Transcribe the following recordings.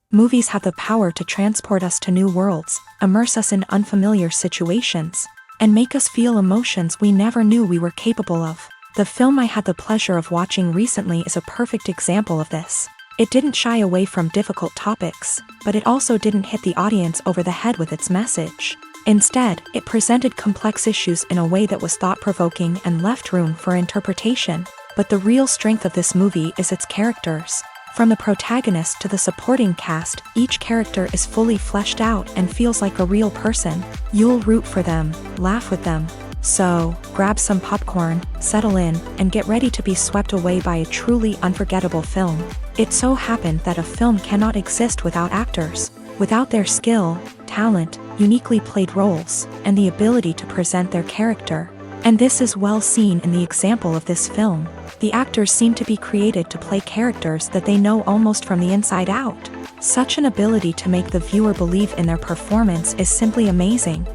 Movies have the power to transport us to new worlds, immerse us in unfamiliar situations, and make us feel emotions we never knew we were capable of. The film I had the pleasure of watching recently is a perfect example of this. It didn't shy away from difficult topics, but it also didn't hit the audience over the head with its message. Instead, it presented complex issues in a way that was thought-provoking and left room for interpretation. But the real strength of this movie is its characters. From the protagonist to the supporting cast, each character is fully fleshed out and feels like a real person. You'll root for them, laugh with them. So, grab some popcorn, settle in, and get ready to be swept away by a truly unforgettable film. It so happened that a film cannot exist without actors. Without their skill, talent, uniquely played roles, and the ability to present their character. And this is well seen in the example of this film. The actors seem to be created to play characters that they know almost from the inside out. Such an ability to make the viewer believe in their performance is simply amazing.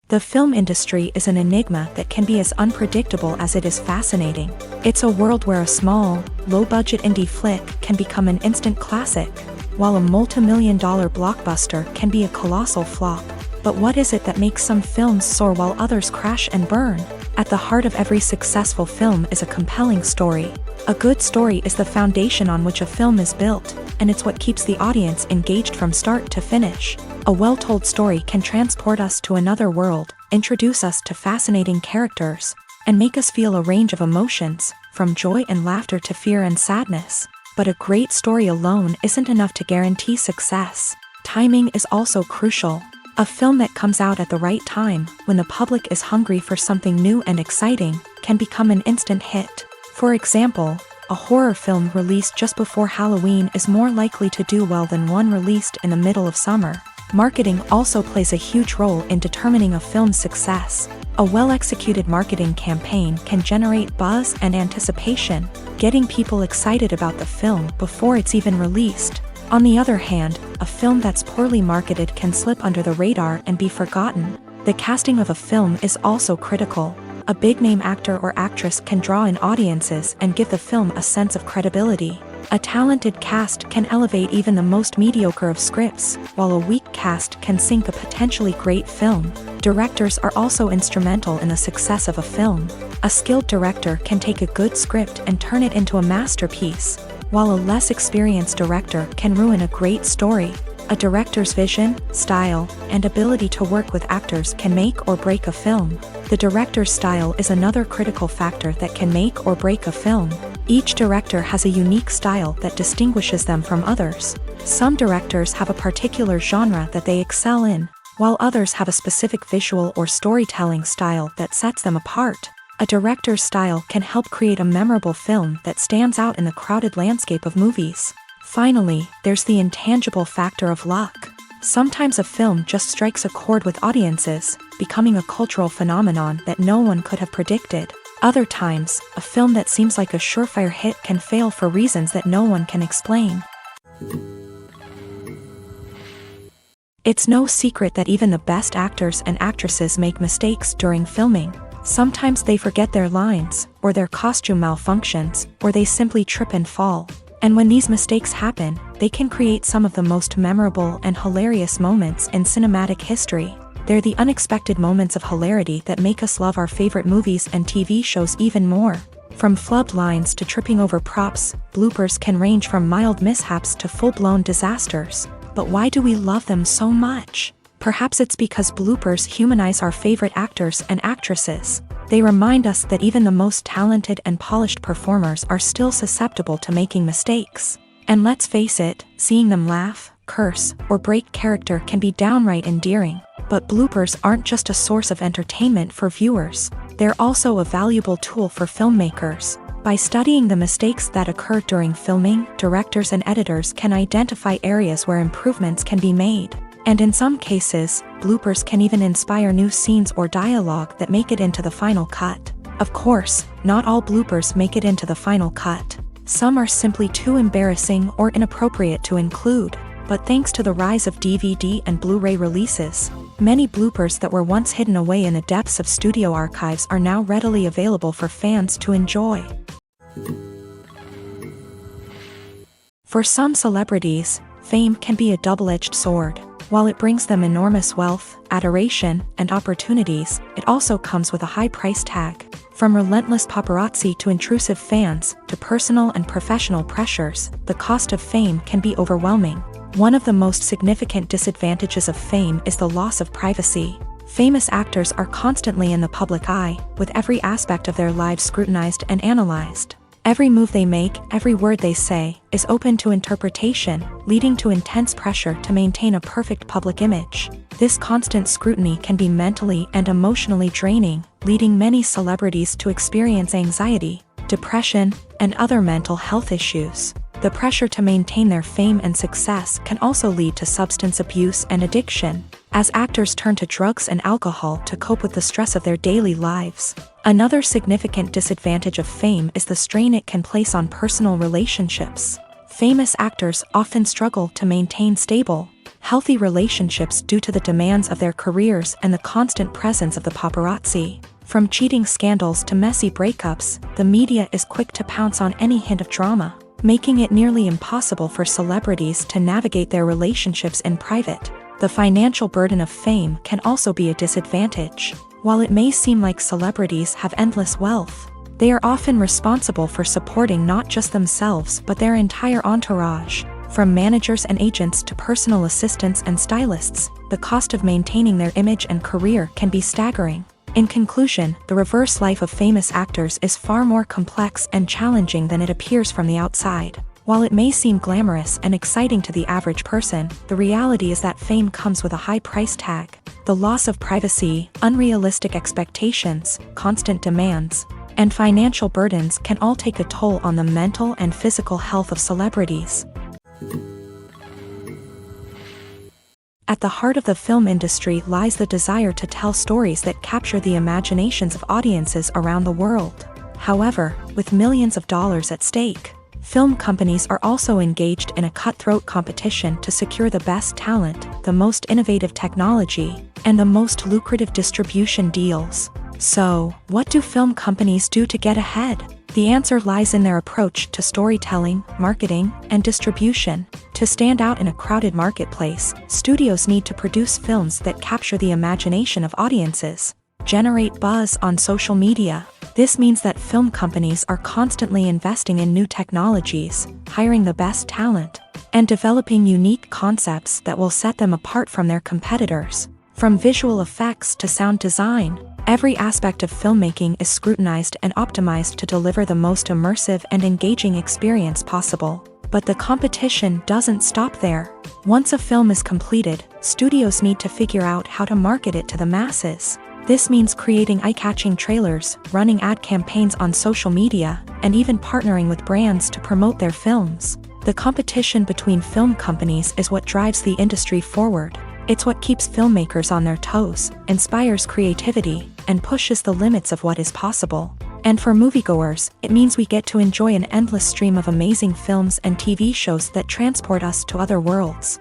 The film industry is an enigma that can be as unpredictable as it is fascinating. It's a world where a small, low-budget indie flick can become an instant classic, while a multi-million-dollar blockbuster can be a colossal flop. But what is it that makes some films soar while others crash and burn? At the heart of every successful film is a compelling story. A good story is the foundation on which a film is built, and it's what keeps the audience engaged from start to finish. A well-told story can transport us to another world, introduce us to fascinating characters, and make us feel a range of emotions, from joy and laughter to fear and sadness. But a great story alone isn't enough to guarantee success. Timing is also crucial. A film that comes out at the right time, when the public is hungry for something new and exciting, can become an instant hit. For example, a horror film released just before Halloween is more likely to do well than one released in the middle of summer. Marketing also plays a huge role in determining a film's success. A well-executed marketing campaign can generate buzz and anticipation, getting people excited about the film before it's even released. On the other hand, a film that's poorly marketed can slip under the radar and be forgotten. The casting of a film is also critical. A big-name actor or actress can draw in audiences and give the film a sense of credibility. A talented cast can elevate even the most mediocre of scripts, while a weak cast can sink a potentially great film. Directors are also instrumental in the success of a film. A skilled director can take a good script and turn it into a masterpiece, while a less experienced director can ruin a great story. A director's vision, style, and ability to work with actors can make or break a film. The director's style is another critical factor that can make or break a film. Each director has a unique style that distinguishes them from others. Some directors have a particular genre that they excel in, while others have a specific visual or storytelling style that sets them apart. A director's style can help create a memorable film that stands out in the crowded landscape of movies. Finally, there's the intangible factor of luck. Sometimes a film just strikes a chord with audiences, becoming a cultural phenomenon that no one could have predicted. Other times, a film that seems like a surefire hit can fail for reasons that no one can explain. It's no secret that even the best actors and actresses make mistakes during filming. Sometimes they forget their lines, or their costume malfunctions, or they simply trip and fall. And when these mistakes happen, they can create some of the most memorable and hilarious moments in cinematic history. They're the unexpected moments of hilarity that make us love our favorite movies and TV shows even more. From flubbed lines to tripping over props, bloopers can range from mild mishaps to full-blown disasters. But why do we love them so much? Perhaps it's because bloopers humanize our favorite actors and actresses. They remind us that even the most talented and polished performers are still susceptible to making mistakes. And let's face it, seeing them laugh, curse, or break character can be downright endearing. But bloopers aren't just a source of entertainment for viewers. They're also a valuable tool for filmmakers. By studying the mistakes that occur during filming, directors and editors can identify areas where improvements can be made. And in some cases, bloopers can even inspire new scenes or dialogue that make it into the final cut. Of course, not all bloopers make it into the final cut. Some are simply too embarrassing or inappropriate to include. But thanks to the rise of DVD and Blu-ray releases, many bloopers that were once hidden away in the depths of studio archives are now readily available for fans to enjoy. For some celebrities, fame can be a double-edged sword. While it brings them enormous wealth, adoration, and opportunities, it also comes with a high price tag. From relentless paparazzi to intrusive fans, to personal and professional pressures, the cost of fame can be overwhelming. One of the most significant disadvantages of fame is the loss of privacy. Famous actors are constantly in the public eye, with every aspect of their lives scrutinized and analyzed. Every move they make, every word they say, is open to interpretation, leading to intense pressure to maintain a perfect public image. This constant scrutiny can be mentally and emotionally draining, leading many celebrities to experience anxiety, depression, and other mental health issues. The pressure to maintain their fame and success can also lead to substance abuse and addiction, as actors turn to drugs and alcohol to cope with the stress of their daily lives. Another significant disadvantage of fame is the strain it can place on personal relationships. Famous actors often struggle to maintain stable, healthy relationships due to the demands of their careers and the constant presence of the paparazzi. From cheating scandals to messy breakups, the media is quick to pounce on any hint of drama, making it nearly impossible for celebrities to navigate their relationships in private. The financial burden of fame can also be a disadvantage. While it may seem like celebrities have endless wealth, they are often responsible for supporting not just themselves but their entire entourage. From managers and agents to personal assistants and stylists, the cost of maintaining their image and career can be staggering. In conclusion, the reverse life of famous actors is far more complex and challenging than it appears from the outside. While it may seem glamorous and exciting to the average person, the reality is that fame comes with a high price tag. The loss of privacy, unrealistic expectations, constant demands, and financial burdens can all take a toll on the mental and physical health of celebrities. At the heart of the film industry lies the desire to tell stories that capture the imaginations of audiences around the world. However, with millions of dollars at stake, film companies are also engaged in a cutthroat competition to secure the best talent, the most innovative technology, and the most lucrative distribution deals. So, what do film companies do to get ahead? The answer lies in their approach to storytelling, marketing, and distribution. To stand out in a crowded marketplace, studios need to produce films that capture the imagination of audiences, generate buzz on social media. This means that film companies are constantly investing in new technologies, hiring the best talent, and developing unique concepts that will set them apart from their competitors. From visual effects to sound design, every aspect of filmmaking is scrutinized and optimized to deliver the most immersive and engaging experience possible. But the competition doesn't stop there. Once a film is completed, studios need to figure out how to market it to the masses. This means creating eye-catching trailers, running ad campaigns on social media, and even partnering with brands to promote their films. The competition between film companies is what drives the industry forward. It's what keeps filmmakers on their toes, inspires creativity, and pushes the limits of what is possible. And for moviegoers, it means we get to enjoy an endless stream of amazing films and TV shows that transport us to other worlds.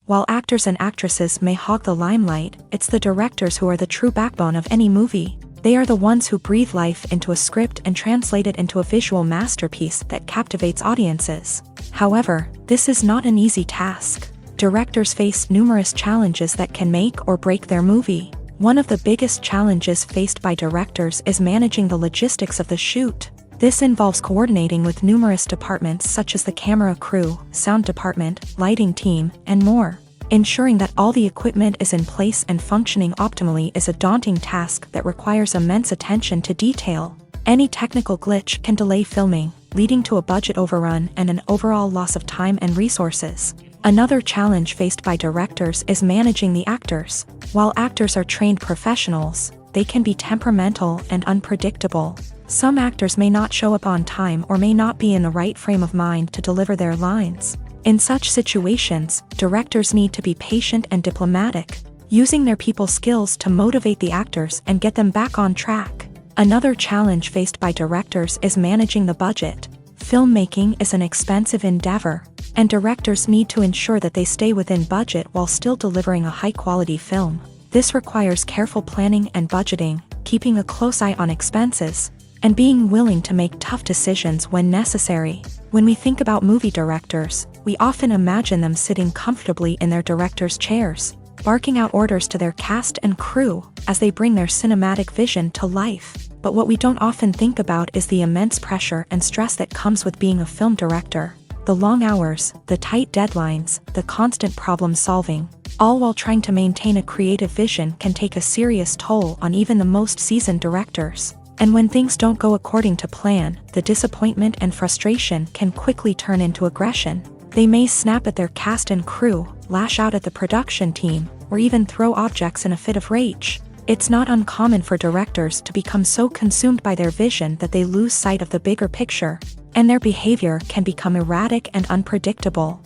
While actors and actresses may hog the limelight, it's the directors who are the true backbone of any movie. They are the ones who breathe life into a script and translate it into a visual masterpiece that captivates audiences. However, this is not an easy task. Directors face numerous challenges that can make or break their movie. One of the biggest challenges faced by directors is managing the logistics of the shoot. This involves coordinating with numerous departments such as the camera crew, sound department, lighting team, and more. Ensuring that all the equipment is in place and functioning optimally is a daunting task that requires immense attention to detail. Any technical glitch can delay filming, leading to a budget overrun and an overall loss of time and resources. Another challenge faced by directors is managing the actors. While actors are trained professionals, they can be temperamental and unpredictable. Some actors may not show up on time or may not be in the right frame of mind to deliver their lines. In such situations, directors need to be patient and diplomatic, using their people skills to motivate the actors and get them back on track. Another challenge faced by directors is managing the budget. Filmmaking is an expensive endeavor, and directors need to ensure that they stay within budget while still delivering a high-quality film. This requires careful planning and budgeting, keeping a close eye on expenses, and being willing to make tough decisions when necessary. When we think about movie directors, we often imagine them sitting comfortably in their director's chairs, barking out orders to their cast and crew as they bring their cinematic vision to life. But what we don't often think about is the immense pressure and stress that comes with being a film director. The long hours, the tight deadlines, the constant problem solving, all while trying to maintain a creative vision can take a serious toll on even the most seasoned directors. And when things don't go according to plan, the disappointment and frustration can quickly turn into aggression. They may snap at their cast and crew, lash out at the production team, or even throw objects in a fit of rage. It's not uncommon for directors to become so consumed by their vision that they lose sight of the bigger picture, and their behavior can become erratic and unpredictable.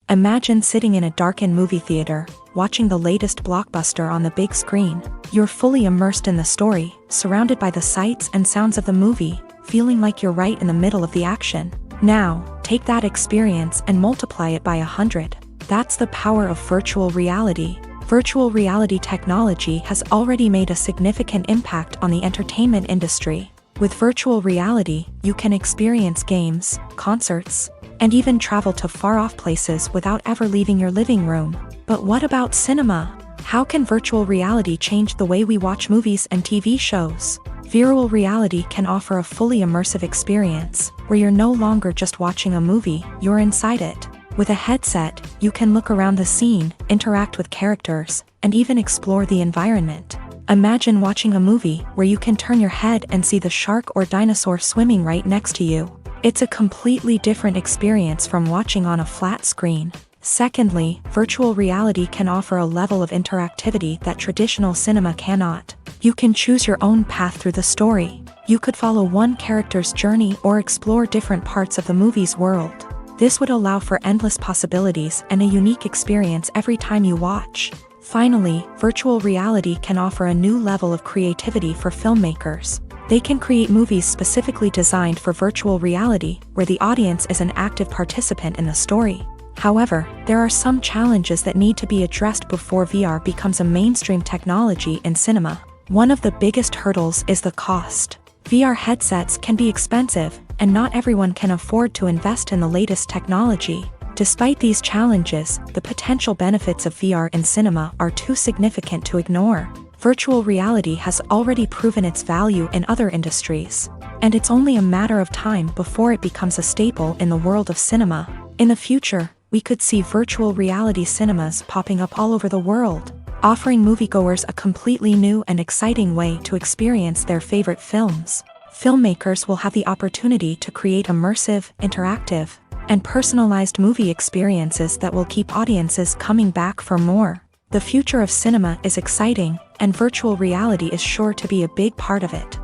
Imagine sitting in a darkened movie theater, watching the latest blockbuster on the big screen. You're fully immersed in the story, surrounded by the sights and sounds of the movie, feeling like you're right in the middle of the action. Now, take that experience and multiply it by 100. That's the power of virtual reality. Virtual reality technology has already made a significant impact on the entertainment industry. With virtual reality, you can experience games, concerts, and even travel to far-off places without ever leaving your living room. But what about cinema? How can virtual reality change the way we watch movies and TV shows? Virtual reality can offer a fully immersive experience, where you're no longer just watching a movie, you're inside it. With a headset, you can look around the scene, interact with characters, and even explore the environment. Imagine watching a movie where you can turn your head and see the shark or dinosaur swimming right next to you. It's a completely different experience from watching on a flat screen. Secondly, virtual reality can offer a level of interactivity that traditional cinema cannot. You can choose your own path through the story. You could follow one character's journey or explore different parts of the movie's world. This would allow for endless possibilities and a unique experience every time you watch. Finally, virtual reality can offer a new level of creativity for filmmakers. They can create movies specifically designed for virtual reality, where the audience is an active participant in the story. However, there are some challenges that need to be addressed before VR becomes a mainstream technology in cinema. One of the biggest hurdles is the cost. VR headsets can be expensive, and not everyone can afford to invest in the latest technology. Despite these challenges, the potential benefits of VR in cinema are too significant to ignore. Virtual reality has already proven its value in other industries, and it's only a matter of time before it becomes a staple in the world of cinema. In the future, we could see virtual reality cinemas popping up all over the world, offering moviegoers a completely new and exciting way to experience their favorite films. Filmmakers will have the opportunity to create immersive, interactive, and personalized movie experiences that will keep audiences coming back for more. The future of cinema is exciting, and virtual reality is sure to be a big part of it.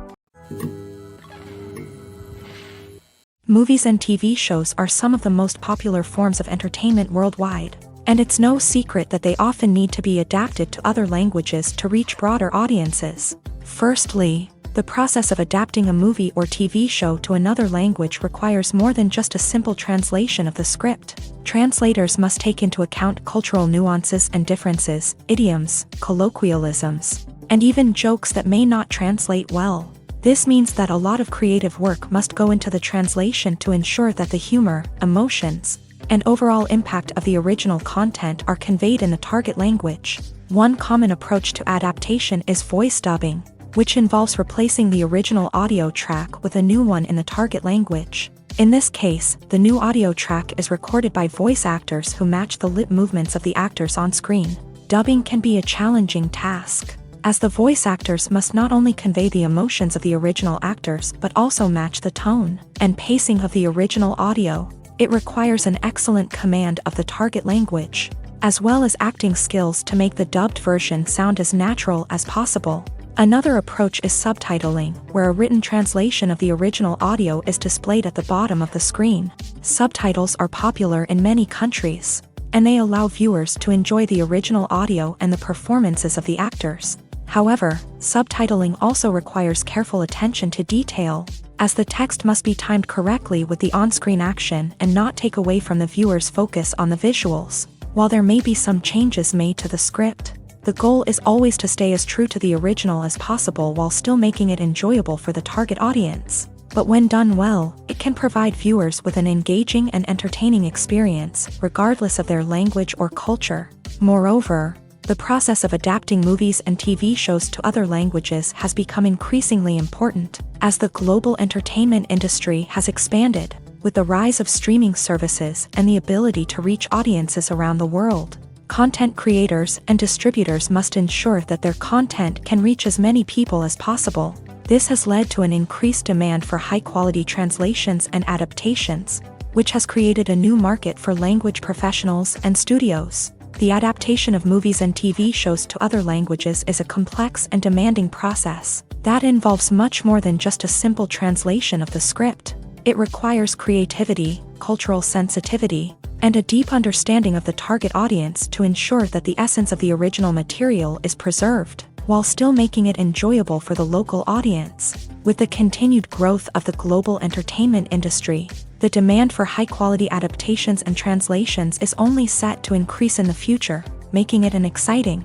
Movies and TV shows are some of the most popular forms of entertainment worldwide, and it's no secret that they often need to be adapted to other languages to reach broader audiences. Firstly, the process of adapting a movie or TV show to another language requires more than just a simple translation of the script. Translators must take into account cultural nuances and differences, idioms, colloquialisms, and even jokes that may not translate well. This means that a lot of creative work must go into the translation to ensure that the humor, emotions, and overall impact of the original content are conveyed in the target language. One common approach to adaptation is voice dubbing, which involves replacing the original audio track with a new one in the target language. In this case, the new audio track is recorded by voice actors who match the lip movements of the actors on screen. Dubbing can be a challenging task, as the voice actors must not only convey the emotions of the original actors but also match the tone and pacing of the original audio. It requires an excellent command of the target language, as well as acting skills to make the dubbed version sound as natural as possible. Another approach is subtitling, where a written translation of the original audio is displayed at the bottom of the screen. Subtitles are popular in many countries, and they allow viewers to enjoy the original audio and the performances of the actors. However, subtitling also requires careful attention to detail, as the text must be timed correctly with the on-screen action and not take away from the viewer's focus on the visuals. While there may be some changes made to the script, the goal is always to stay as true to the original as possible while still making it enjoyable for the target audience. But when done well, it can provide viewers with an engaging and entertaining experience, regardless of their language or culture. Moreover, the process of adapting movies and TV shows to other languages has become increasingly important, as the global entertainment industry has expanded, with the rise of streaming services and the ability to reach audiences around the world. Content creators and distributors must ensure that their content can reach as many people as possible. This has led to an increased demand for high-quality translations and adaptations, which has created a new market for language professionals and studios. The adaptation of movies and TV shows to other languages is a complex and demanding process that involves much more than just a simple translation of the script. It requires creativity, cultural sensitivity, and a deep understanding of the target audience to ensure that the essence of the original material is preserved, while still making it enjoyable for the local audience. With the continued growth of the global entertainment industry, the demand for high-quality adaptations and translations is only set to increase in the future, making it an exciting.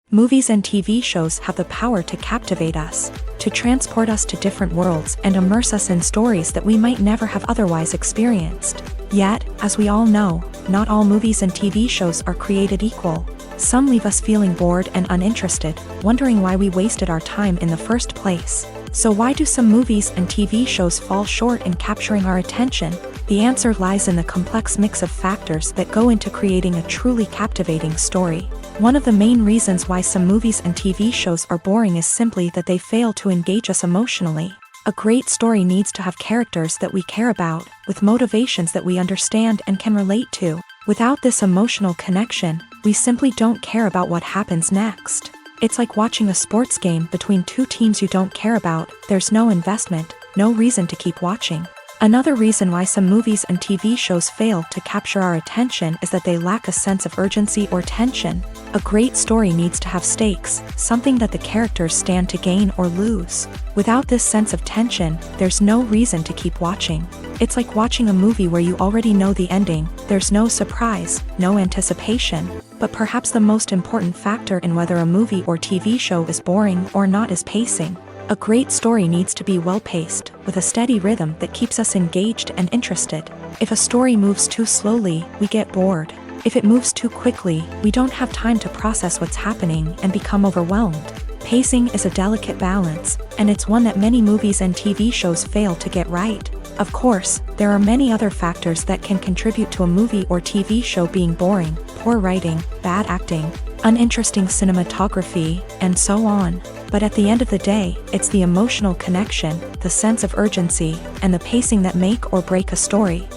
Movies and TV shows have the power to captivate us, to transport us to different worlds and immerse us in stories that we might never have otherwise experienced. Yet, as we all know, not all movies and TV shows are created equal. Some leave us feeling bored and uninterested, wondering why we wasted our time in the first place. So why do some movies and TV shows fall short in capturing our attention? The answer lies in the complex mix of factors that go into creating a truly captivating story. One of the main reasons why some movies and TV shows are boring is simply that they fail to engage us emotionally. A great story needs to have characters that we care about, with motivations that we understand and can relate to. Without this emotional connection, we simply don't care about what happens next. It's like watching a sports game between two teams you don't care about. There's no investment, no reason to keep watching. Another reason why some movies and TV shows fail to capture our attention is that they lack a sense of urgency or tension. A great story needs to have stakes, something that the characters stand to gain or lose. Without this sense of tension, there's no reason to keep watching. It's like watching a movie where you already know the ending. There's no surprise, no anticipation. But perhaps the most important factor in whether a movie or TV show is boring or not is pacing. A great story needs to be well-paced, with a steady rhythm that keeps us engaged and interested. If a story moves too slowly, we get bored. If it moves too quickly, we don't have time to process what's happening and become overwhelmed. Pacing is a delicate balance, and it's one that many movies and TV shows fail to get right. Of course, there are many other factors that can contribute to a movie or TV show being boring: poor writing, bad acting, uninteresting cinematography, and so on. But at the end of the day, it's the emotional connection, the sense of urgency, and the pacing that make or break a story.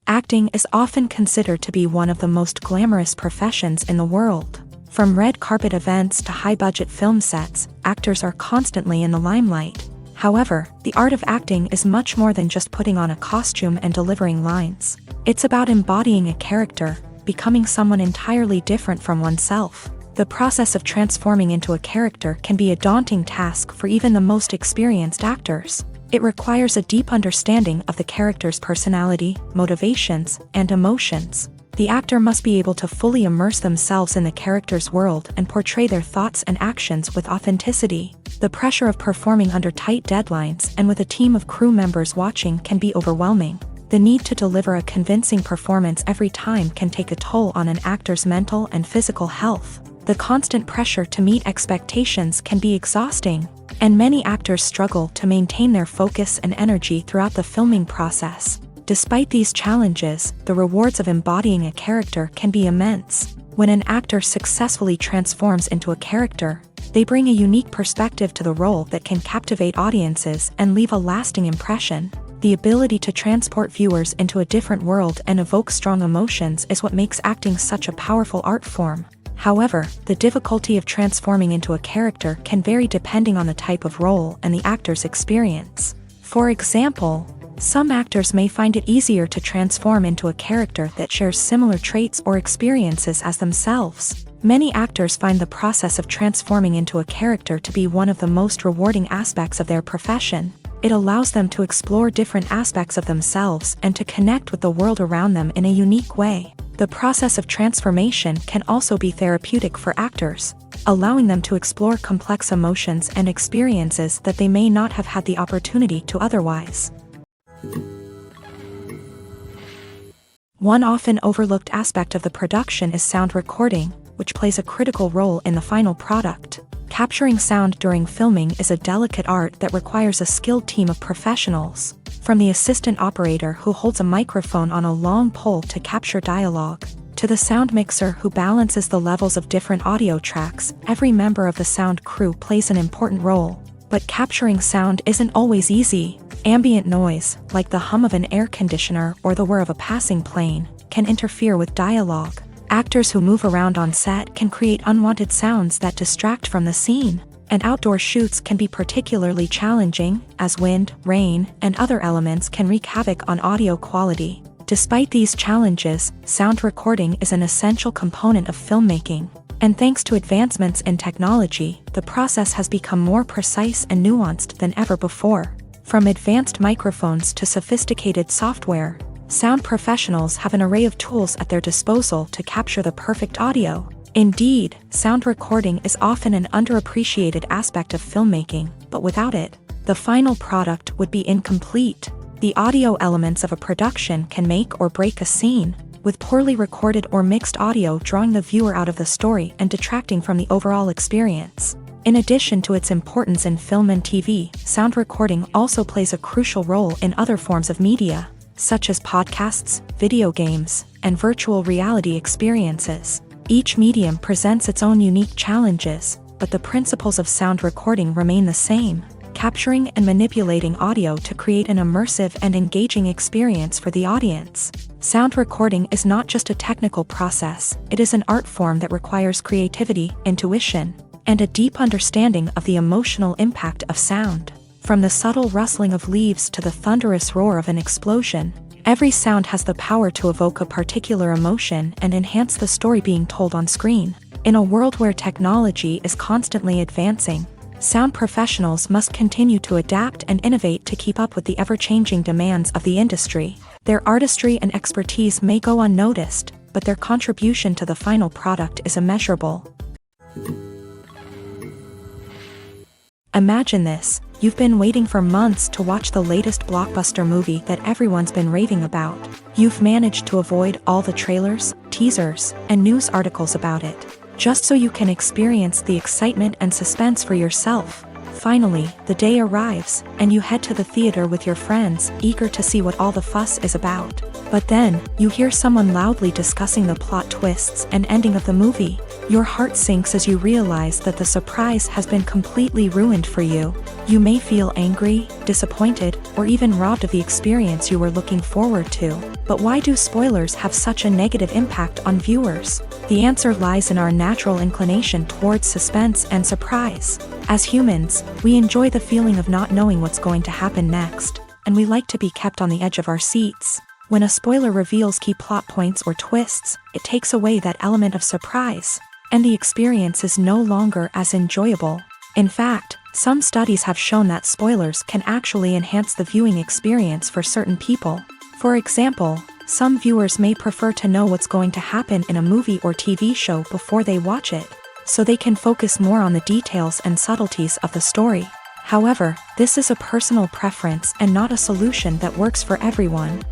Acting is often considered to be one of the most glamorous professions in the world. From red carpet events to high-budget film sets, actors are constantly in the limelight. However, the art of acting is much more than just putting on a costume and delivering lines. It's about embodying a character, becoming someone entirely different from oneself. The process of transforming into a character can be a daunting task for even the most experienced actors. It requires a deep understanding of the character's personality, motivations, and emotions. The actor must be able to fully immerse themselves in the character's world and portray their thoughts and actions with authenticity. The pressure of performing under tight deadlines and with a team of crew members watching can be overwhelming. The need to deliver a convincing performance every time can take a toll on an actor's mental and physical health. The constant pressure to meet expectations can be exhausting, and many actors struggle to maintain their focus and energy throughout the filming process. Despite these challenges, the rewards of embodying a character can be immense. When an actor successfully transforms into a character, they bring a unique perspective to the role that can captivate audiences and leave a lasting impression. The ability to transport viewers into a different world and evoke strong emotions is what makes acting such a powerful art form. However, the difficulty of transforming into a character can vary depending on the type of role and the actor's experience. For example, some actors may find it easier to transform into a character that shares similar traits or experiences as themselves. Many actors find the process of transforming into a character to be one of the most rewarding aspects of their profession. It allows them to explore different aspects of themselves and to connect with the world around them in a unique way. The process of transformation can also be therapeutic for actors, allowing them to explore complex emotions and experiences that they may not have had the opportunity to otherwise. One often overlooked aspect of the production is sound recording, which plays a critical role in the final product. Capturing sound during filming is a delicate art that requires a skilled team of professionals. From the assistant operator who holds a microphone on a long pole to capture dialogue, to the sound mixer who balances the levels of different audio tracks, every member of the sound crew plays an important role. But capturing sound isn't always easy. Ambient noise, like the hum of an air conditioner or the whir of a passing plane, can interfere with dialogue. Actors who move around on set can create unwanted sounds that distract from the scene, and outdoor shoots can be particularly challenging, as wind, rain, and other elements can wreak havoc on audio quality. Despite these challenges, sound recording is an essential component of filmmaking, and thanks to advancements in technology, the process has become more precise and nuanced than ever before. From advanced microphones to sophisticated software, sound professionals have an array of tools at their disposal to capture the perfect audio. Indeed, sound recording is often an underappreciated aspect of filmmaking, but without it, the final product would be incomplete. The audio elements of a production can make or break a scene, with poorly recorded or mixed audio drawing the viewer out of the story and detracting from the overall experience. In addition to its importance in film and TV, sound recording also plays a crucial role in other forms of media, such as podcasts, video games, and virtual reality experiences. Each medium presents its own unique challenges, but the principles of sound recording remain the same: capturing and manipulating audio to create an immersive and engaging experience for the audience. Sound recording is not just a technical process, it is an art form that requires creativity, intuition, and a deep understanding of the emotional impact of sound. From the subtle rustling of leaves to the thunderous roar of an explosion, every sound has the power to evoke a particular emotion and enhance the story being told on screen. In a world where technology is constantly advancing, sound professionals must continue to adapt and innovate to keep up with the ever-changing demands of the industry. Their artistry and expertise may go unnoticed, but their contribution to the final product is immeasurable. Imagine this: you've been waiting for months to watch the latest blockbuster movie that everyone's been raving about. You've managed to avoid all the trailers, teasers, and news articles about it, just so you can experience the excitement and suspense for yourself. Finally, the day arrives, and you head to the theater with your friends, eager to see what all the fuss is about. But then, you hear someone loudly discussing the plot twists and ending of the movie. Your heart sinks as you realize that the surprise has been completely ruined for you. You may feel angry, disappointed, or even robbed of the experience you were looking forward to. But why do spoilers have such a negative impact on viewers? The answer lies in our natural inclination towards suspense and surprise. As humans, we enjoy the feeling of not knowing what's going to happen next, and we like to be kept on the edge of our seats. When a spoiler reveals key plot points or twists, it takes away that element of surprise, and the experience is no longer as enjoyable. In fact, some studies have shown that spoilers can actually enhance the viewing experience for certain people. For example, some viewers may prefer to know what's going to happen in a movie or TV show before they watch it, so they can focus more on the details and subtleties of the story. However, this is a personal preference and not a solution that works for everyone.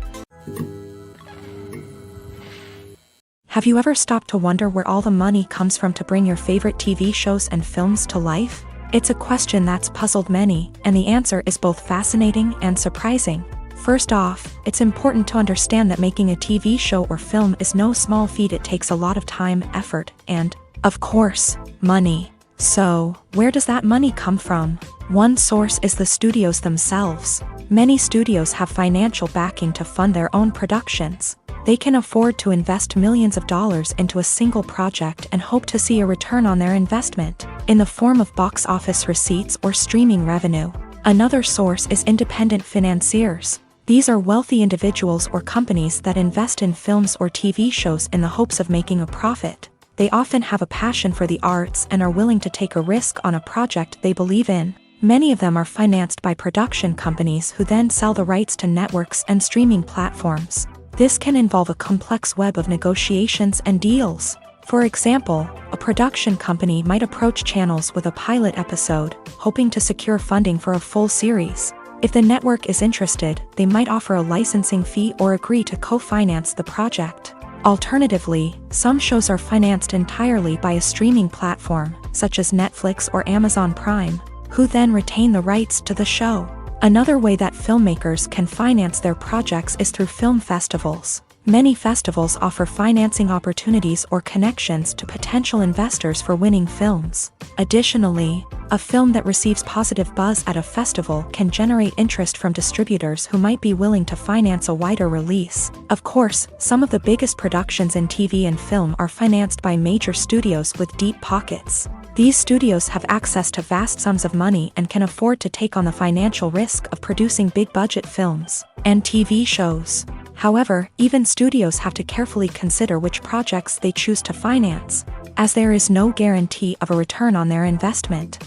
Have you ever stopped to wonder where all the money comes from to bring your favorite TV shows and films to life? It's a question that's puzzled many, and the answer is both fascinating and surprising. First off, it's important to understand that making a TV show or film is no small feat. It takes a lot of time, effort, and, of course, money. So, where does that money come from? One source is the studios themselves. Many studios have financial backing to fund their own productions. They can afford to invest millions of dollars into a single project and hope to see a return on their investment, in the form of box office receipts or streaming revenue. Another source is independent financiers. These are wealthy individuals or companies that invest in films or TV shows in the hopes of making a profit. They often have a passion for the arts and are willing to take a risk on a project they believe in. Many of them are financed by production companies who then sell the rights to networks and streaming platforms. This can involve a complex web of negotiations and deals. For example, a production company might approach channels with a pilot episode, hoping to secure funding for a full series. If the network is interested, they might offer a licensing fee or agree to co-finance the project. Alternatively, some shows are financed entirely by a streaming platform, such as Netflix or Amazon Prime, who then retain the rights to the show. Another way that filmmakers can finance their projects is through film festivals. Many festivals offer financing opportunities or connections to potential investors for winning films. Additionally, a film that receives positive buzz at a festival can generate interest from distributors who might be willing to finance a wider release. Of course, some of the biggest productions in TV and film are financed by major studios with deep pockets. These studios have access to vast sums of money and can afford to take on the financial risk of producing big-budget films and TV shows. However, even studios have to carefully consider which projects they choose to finance, as there is no guarantee of a return on their investment.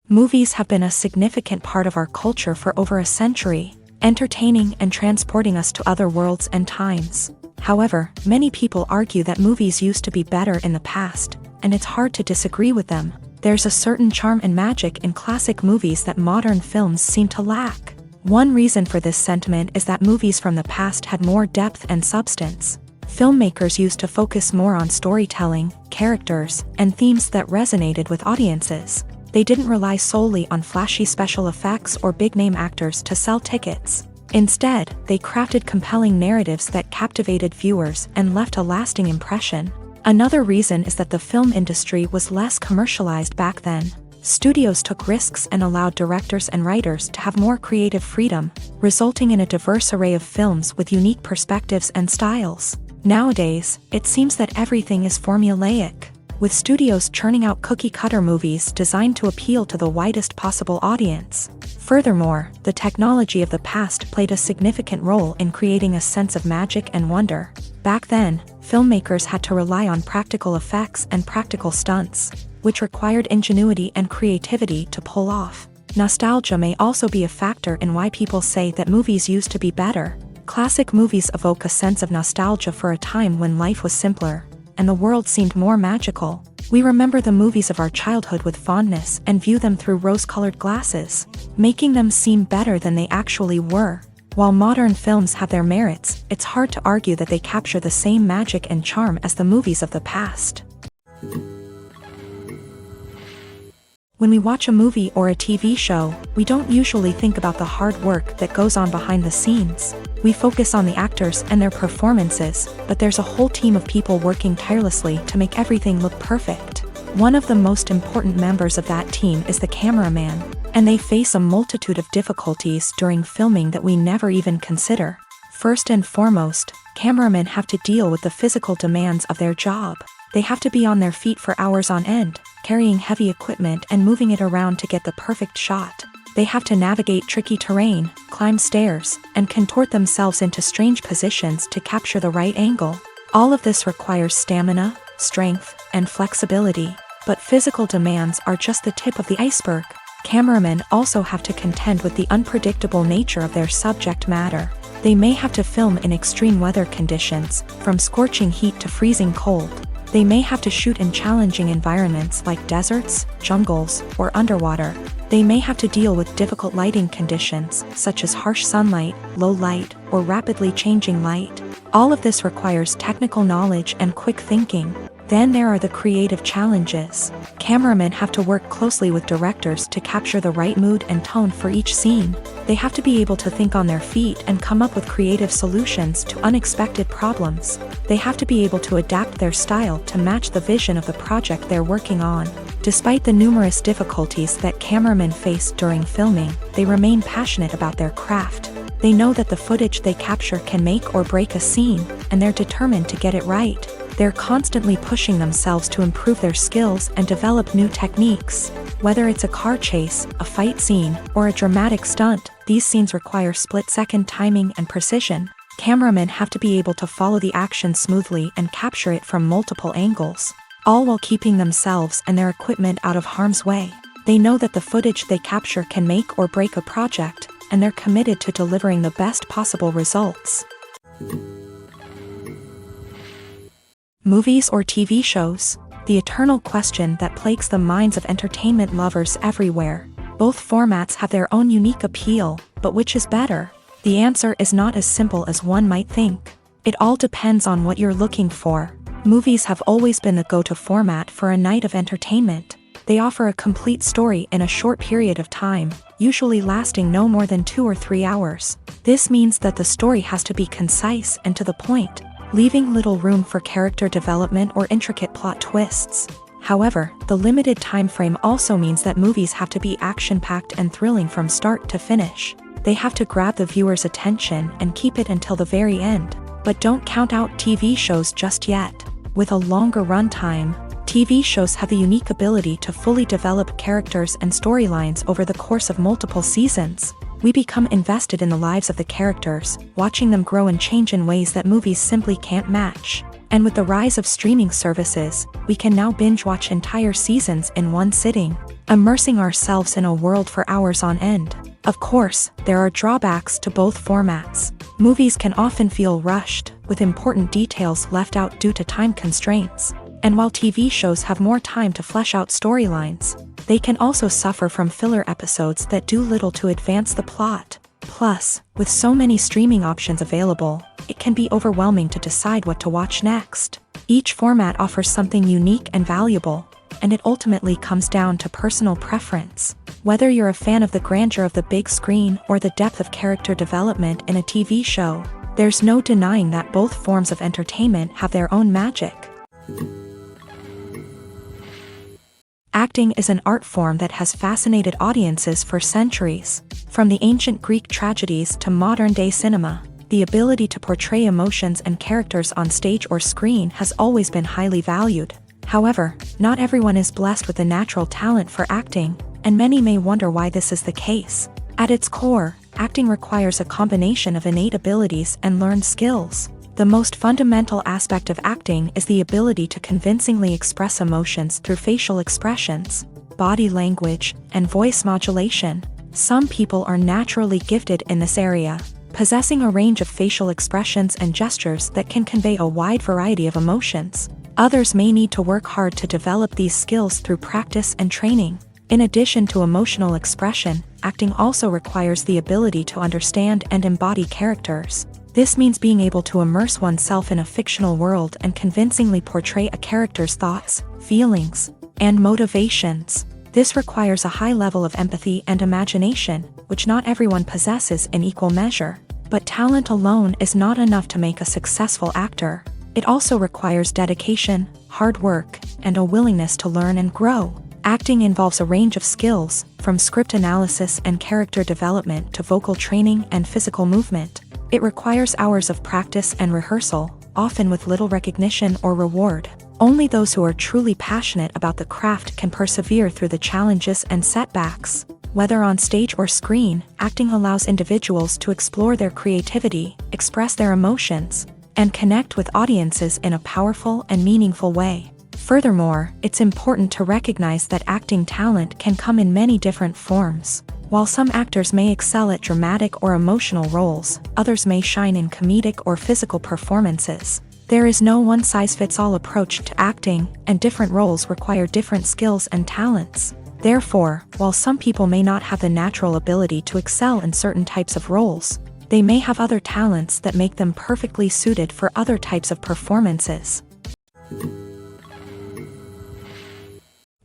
Movies have been a significant part of our culture for over a century, entertaining and transporting us to other worlds and times. However, many people argue that movies used to be better in the past, and it's hard to disagree with them. There's a certain charm and magic in classic movies that modern films seem to lack. One reason for this sentiment is that movies from the past had more depth and substance. Filmmakers used to focus more on storytelling, characters, and themes that resonated with audiences. They didn't rely solely on flashy special effects or big-name actors to sell tickets. Instead, they crafted compelling narratives that captivated viewers and left a lasting impression. Another reason is that the film industry was less commercialized back then. Studios took risks and allowed directors and writers to have more creative freedom, resulting in a diverse array of films with unique perspectives and styles. Nowadays, it seems that everything is formulaic, with studios churning out cookie-cutter movies designed to appeal to the widest possible audience. Furthermore, the technology of the past played a significant role in creating a sense of magic and wonder. Back then, filmmakers had to rely on practical effects and practical stunts, which required ingenuity and creativity to pull off. Nostalgia may also be a factor in why people say that movies used to be better. Classic movies evoke a sense of nostalgia for a time when life was simpler, and the world seemed more magical. We remember the movies of our childhood with fondness and view them through rose-colored glasses, making them seem better than they actually were. While modern films have their merits, it's hard to argue that they capture the same magic and charm as the movies of the past. When we watch a movie or a TV show, we don't usually think about the hard work that goes on behind the scenes. We focus on the actors and their performances, but there's a whole team of people working tirelessly to make everything look perfect. One of the most important members of that team is the cameraman, and they face a multitude of difficulties during filming that we never even consider. First and foremost, cameramen have to deal with the physical demands of their job. They have to be on their feet for hours on end, carrying heavy equipment and moving it around to get the perfect shot. They have to navigate tricky terrain, climb stairs, and contort themselves into strange positions to capture the right angle. All of this requires stamina, strength, and flexibility. But physical demands are just the tip of the iceberg. Cameramen also have to contend with the unpredictable nature of their subject matter. They may have to film in extreme weather conditions, from scorching heat to freezing cold. They may have to shoot in challenging environments like deserts, jungles, or underwater. They may have to deal with difficult lighting conditions, such as harsh sunlight, low light, or rapidly changing light. All of this requires technical knowledge and quick thinking. Then there are the creative challenges. Cameramen have to work closely with directors to capture the right mood and tone for each scene. They have to be able to think on their feet and come up with creative solutions to unexpected problems. They have to be able to adapt their style to match the vision of the project they're working on. Despite the numerous difficulties that cameramen face during filming, they remain passionate about their craft. They know that the footage they capture can make or break a scene, and they're determined to get it right. They're constantly pushing themselves to improve their skills and develop new techniques. Whether it's a car chase, a fight scene, or a dramatic stunt, these scenes require split-second timing and precision. Cameramen have to be able to follow the action smoothly and capture it from multiple angles, all while keeping themselves and their equipment out of harm's way. They know that the footage they capture can make or break a project, and they're committed to delivering the best possible results. Movies or TV shows? The eternal question that plagues the minds of entertainment lovers everywhere. Both formats have their own unique appeal, but which is better? The answer is not as simple as one might think. It all depends on what you're looking for. Movies have always been the go-to format for a night of entertainment. They offer a complete story in a short period of time, usually lasting no more than 2 or 3 hours. This means that the story has to be concise and to the point, leaving little room for character development or intricate plot twists. However, the limited time frame also means that movies have to be action-packed and thrilling from start to finish. They have to grab the viewer's attention and keep it until the very end. But don't count out TV shows just yet. With a longer runtime, TV shows have the unique ability to fully develop characters and storylines over the course of multiple seasons. We become invested in the lives of the characters, watching them grow and change in ways that movies simply can't match. And with the rise of streaming services, we can now binge-watch entire seasons in one sitting, immersing ourselves in a world for hours on end. Of course, there are drawbacks to both formats. Movies can often feel rushed, with important details left out due to time constraints. And while TV shows have more time to flesh out storylines, they can also suffer from filler episodes that do little to advance the plot. Plus, with so many streaming options available, it can be overwhelming to decide what to watch next. Each format offers something unique and valuable, and it ultimately comes down to personal preference. Whether you're a fan of the grandeur of the big screen or the depth of character development in a TV show, there's no denying that both forms of entertainment have their own magic. Acting is an art form that has fascinated audiences for centuries. From the ancient Greek tragedies to modern-day cinema, the ability to portray emotions and characters on stage or screen has always been highly valued. However, not everyone is blessed with a natural talent for acting, and many may wonder why this is the case. At its core, acting requires a combination of innate abilities and learned skills. The most fundamental aspect of acting is the ability to convincingly express emotions through facial expressions, body language, and voice modulation. Some people are naturally gifted in this area, possessing a range of facial expressions and gestures that can convey a wide variety of emotions. Others may need to work hard to develop these skills through practice and training. In addition to emotional expression, acting also requires the ability to understand and embody characters. This means being able to immerse oneself in a fictional world and convincingly portray a character's thoughts, feelings, and motivations. This requires a high level of empathy and imagination, which not everyone possesses in equal measure. But talent alone is not enough to make a successful actor. It also requires dedication, hard work, and a willingness to learn and grow. Acting involves a range of skills, from script analysis and character development to vocal training and physical movement. It requires hours of practice and rehearsal, often with little recognition or reward. Only those who are truly passionate about the craft can persevere through the challenges and setbacks. Whether on stage or screen, acting allows individuals to explore their creativity, express their emotions, and connect with audiences in a powerful and meaningful way. Furthermore, it's important to recognize that acting talent can come in many different forms. While some actors may excel at dramatic or emotional roles, others may shine in comedic or physical performances. There is no one-size-fits-all approach to acting, and different roles require different skills and talents. Therefore, while some people may not have the natural ability to excel in certain types of roles, they may have other talents that make them perfectly suited for other types of performances.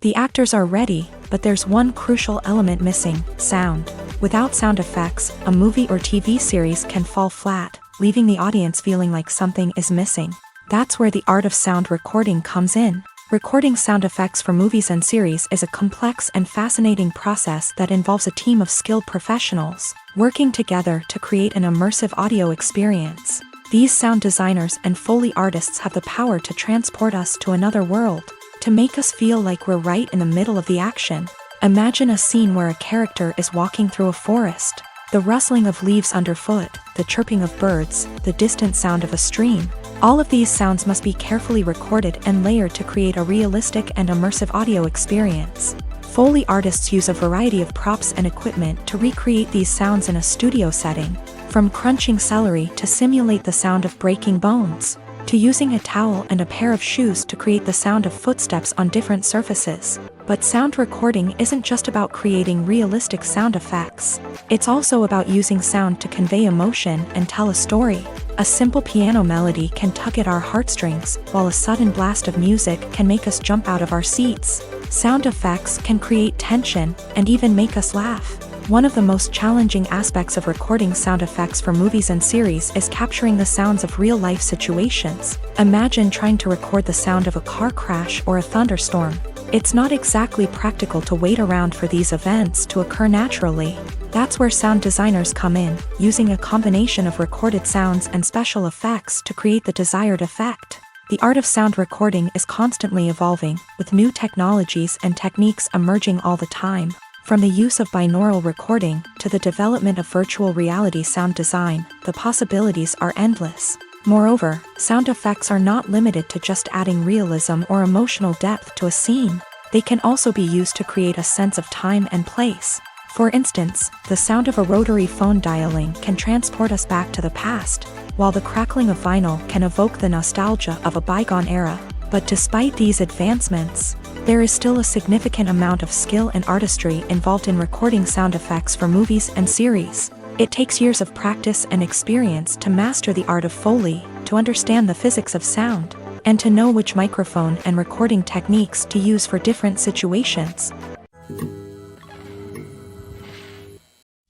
The actors are ready, but there's one crucial element missing: sound. Without sound effects, a movie or TV series can fall flat, leaving the audience feeling like something is missing. That's where the art of sound recording comes in. Recording sound effects for movies and series is a complex and fascinating process that involves a team of skilled professionals working together to create an immersive audio experience. These sound designers and Foley artists have the power to transport us to another world, to make us feel like we're right in the middle of the action. Imagine a scene where a character is walking through a forest. The rustling of leaves underfoot, the chirping of birds, the distant sound of a stream. All of these sounds must be carefully recorded and layered to create a realistic and immersive audio experience. Foley artists use a variety of props and equipment to recreate these sounds in a studio setting, from crunching celery to simulate the sound of breaking bones, to using a towel and a pair of shoes to create the sound of footsteps on different surfaces. But sound recording isn't just about creating realistic sound effects. It's also about using sound to convey emotion and tell a story. A simple piano melody can tug at our heartstrings, while a sudden blast of music can make us jump out of our seats. Sound effects can create tension and even make us laugh. One of the most challenging aspects of recording sound effects for movies and series is capturing the sounds of real-life situations. Imagine trying to record the sound of a car crash or a thunderstorm. It's not exactly practical to wait around for these events to occur naturally. That's where sound designers come in, using a combination of recorded sounds and special effects to create the desired effect. The art of sound recording is constantly evolving, with new technologies and techniques emerging all the time. From the use of binaural recording to the development of virtual reality sound design, the possibilities are endless. Moreover, sound effects are not limited to just adding realism or emotional depth to a scene. They can also be used to create a sense of time and place. For instance, the sound of a rotary phone dialing can transport us back to the past, while the crackling of vinyl can evoke the nostalgia of a bygone era. But despite these advancements, there is still a significant amount of skill and artistry involved in recording sound effects for movies and series. It takes years of practice and experience to master the art of Foley, to understand the physics of sound, and to know which microphone and recording techniques to use for different situations.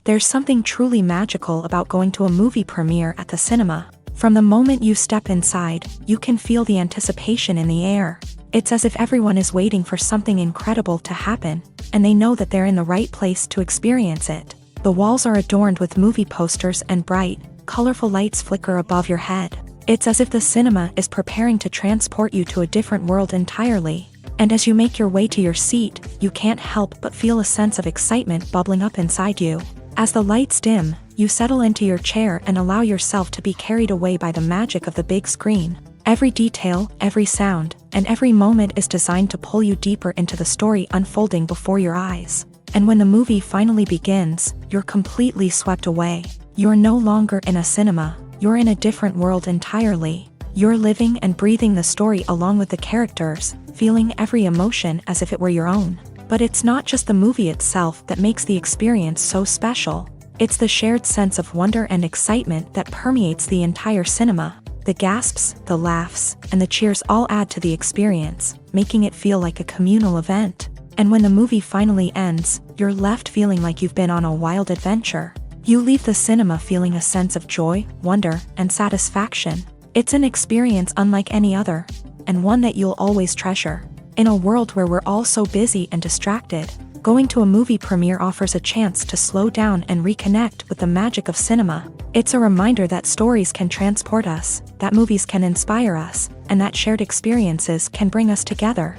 There's something truly magical about going to a movie premiere at the cinema. From the moment you step inside, you can feel the anticipation in the air. It's as if everyone is waiting for something incredible to happen, and they know that they're in the right place to experience it. The walls are adorned with movie posters and bright, colorful lights flicker above your head. It's as if the cinema is preparing to transport you to a different world entirely. And as you make your way to your seat, you can't help but feel a sense of excitement bubbling up inside you. As the lights dim, you settle into your chair and allow yourself to be carried away by the magic of the big screen. Every detail, every sound, and every moment is designed to pull you deeper into the story unfolding before your eyes. And when the movie finally begins, you're completely swept away. You're no longer in a cinema, you're in a different world entirely. You're living and breathing the story along with the characters, feeling every emotion as if it were your own. But it's not just the movie itself that makes the experience so special. It's the shared sense of wonder and excitement that permeates the entire cinema. The gasps, the laughs, and the cheers all add to the experience, making it feel like a communal event. And when the movie finally ends, you're left feeling like you've been on a wild adventure. You leave the cinema feeling a sense of joy, wonder, and satisfaction. It's an experience unlike any other, and one that you'll always treasure. In a world where we're all so busy and distracted, going to a movie premiere offers a chance to slow down and reconnect with the magic of cinema. It's a reminder that stories can transport us, that movies can inspire us, and that shared experiences can bring us together.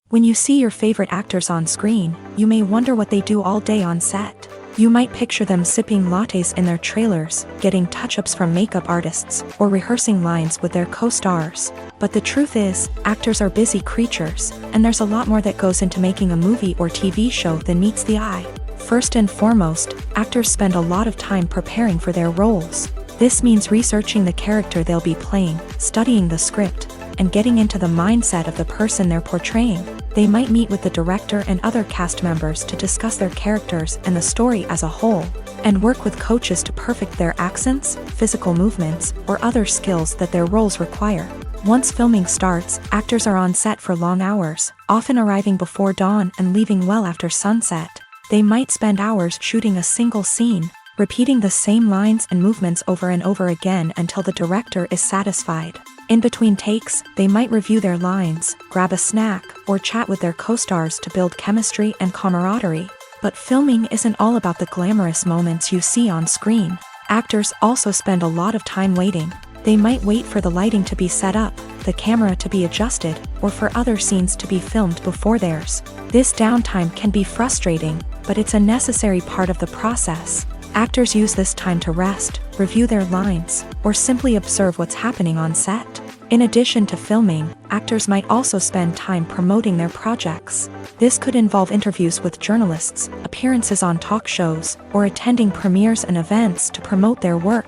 When you see your favorite actors on screen, you may wonder what they do all day on set. You might picture them sipping lattes in their trailers, getting touch-ups from makeup artists, or rehearsing lines with their co-stars. But the truth is, actors are busy creatures, and there's a lot more that goes into making a movie or TV show than meets the eye. First and foremost, actors spend a lot of time preparing for their roles. This means researching the character they'll be playing, studying the script, and getting into the mindset of the person they're portraying. They might meet with the director and other cast members to discuss their characters and the story as a whole, and work with coaches to perfect their accents, physical movements, or other skills that their roles require. Once filming starts, actors are on set for long hours, often arriving before dawn and leaving well after sunset. They might spend hours shooting a single scene, repeating the same lines and movements over and over again until the director is satisfied. In between takes, they might review their lines, grab a snack, or chat with their co-stars to build chemistry and camaraderie. But filming isn't all about the glamorous moments you see on screen. Actors also spend a lot of time waiting. They might wait for the lighting to be set up, the camera to be adjusted, or for other scenes to be filmed before theirs. This downtime can be frustrating, but it's a necessary part of the process. Actors use this time to rest, review their lines, or simply observe what's happening on set. In addition to filming, actors might also spend time promoting their projects. This could involve interviews with journalists, appearances on talk shows, or attending premieres and events to promote their work.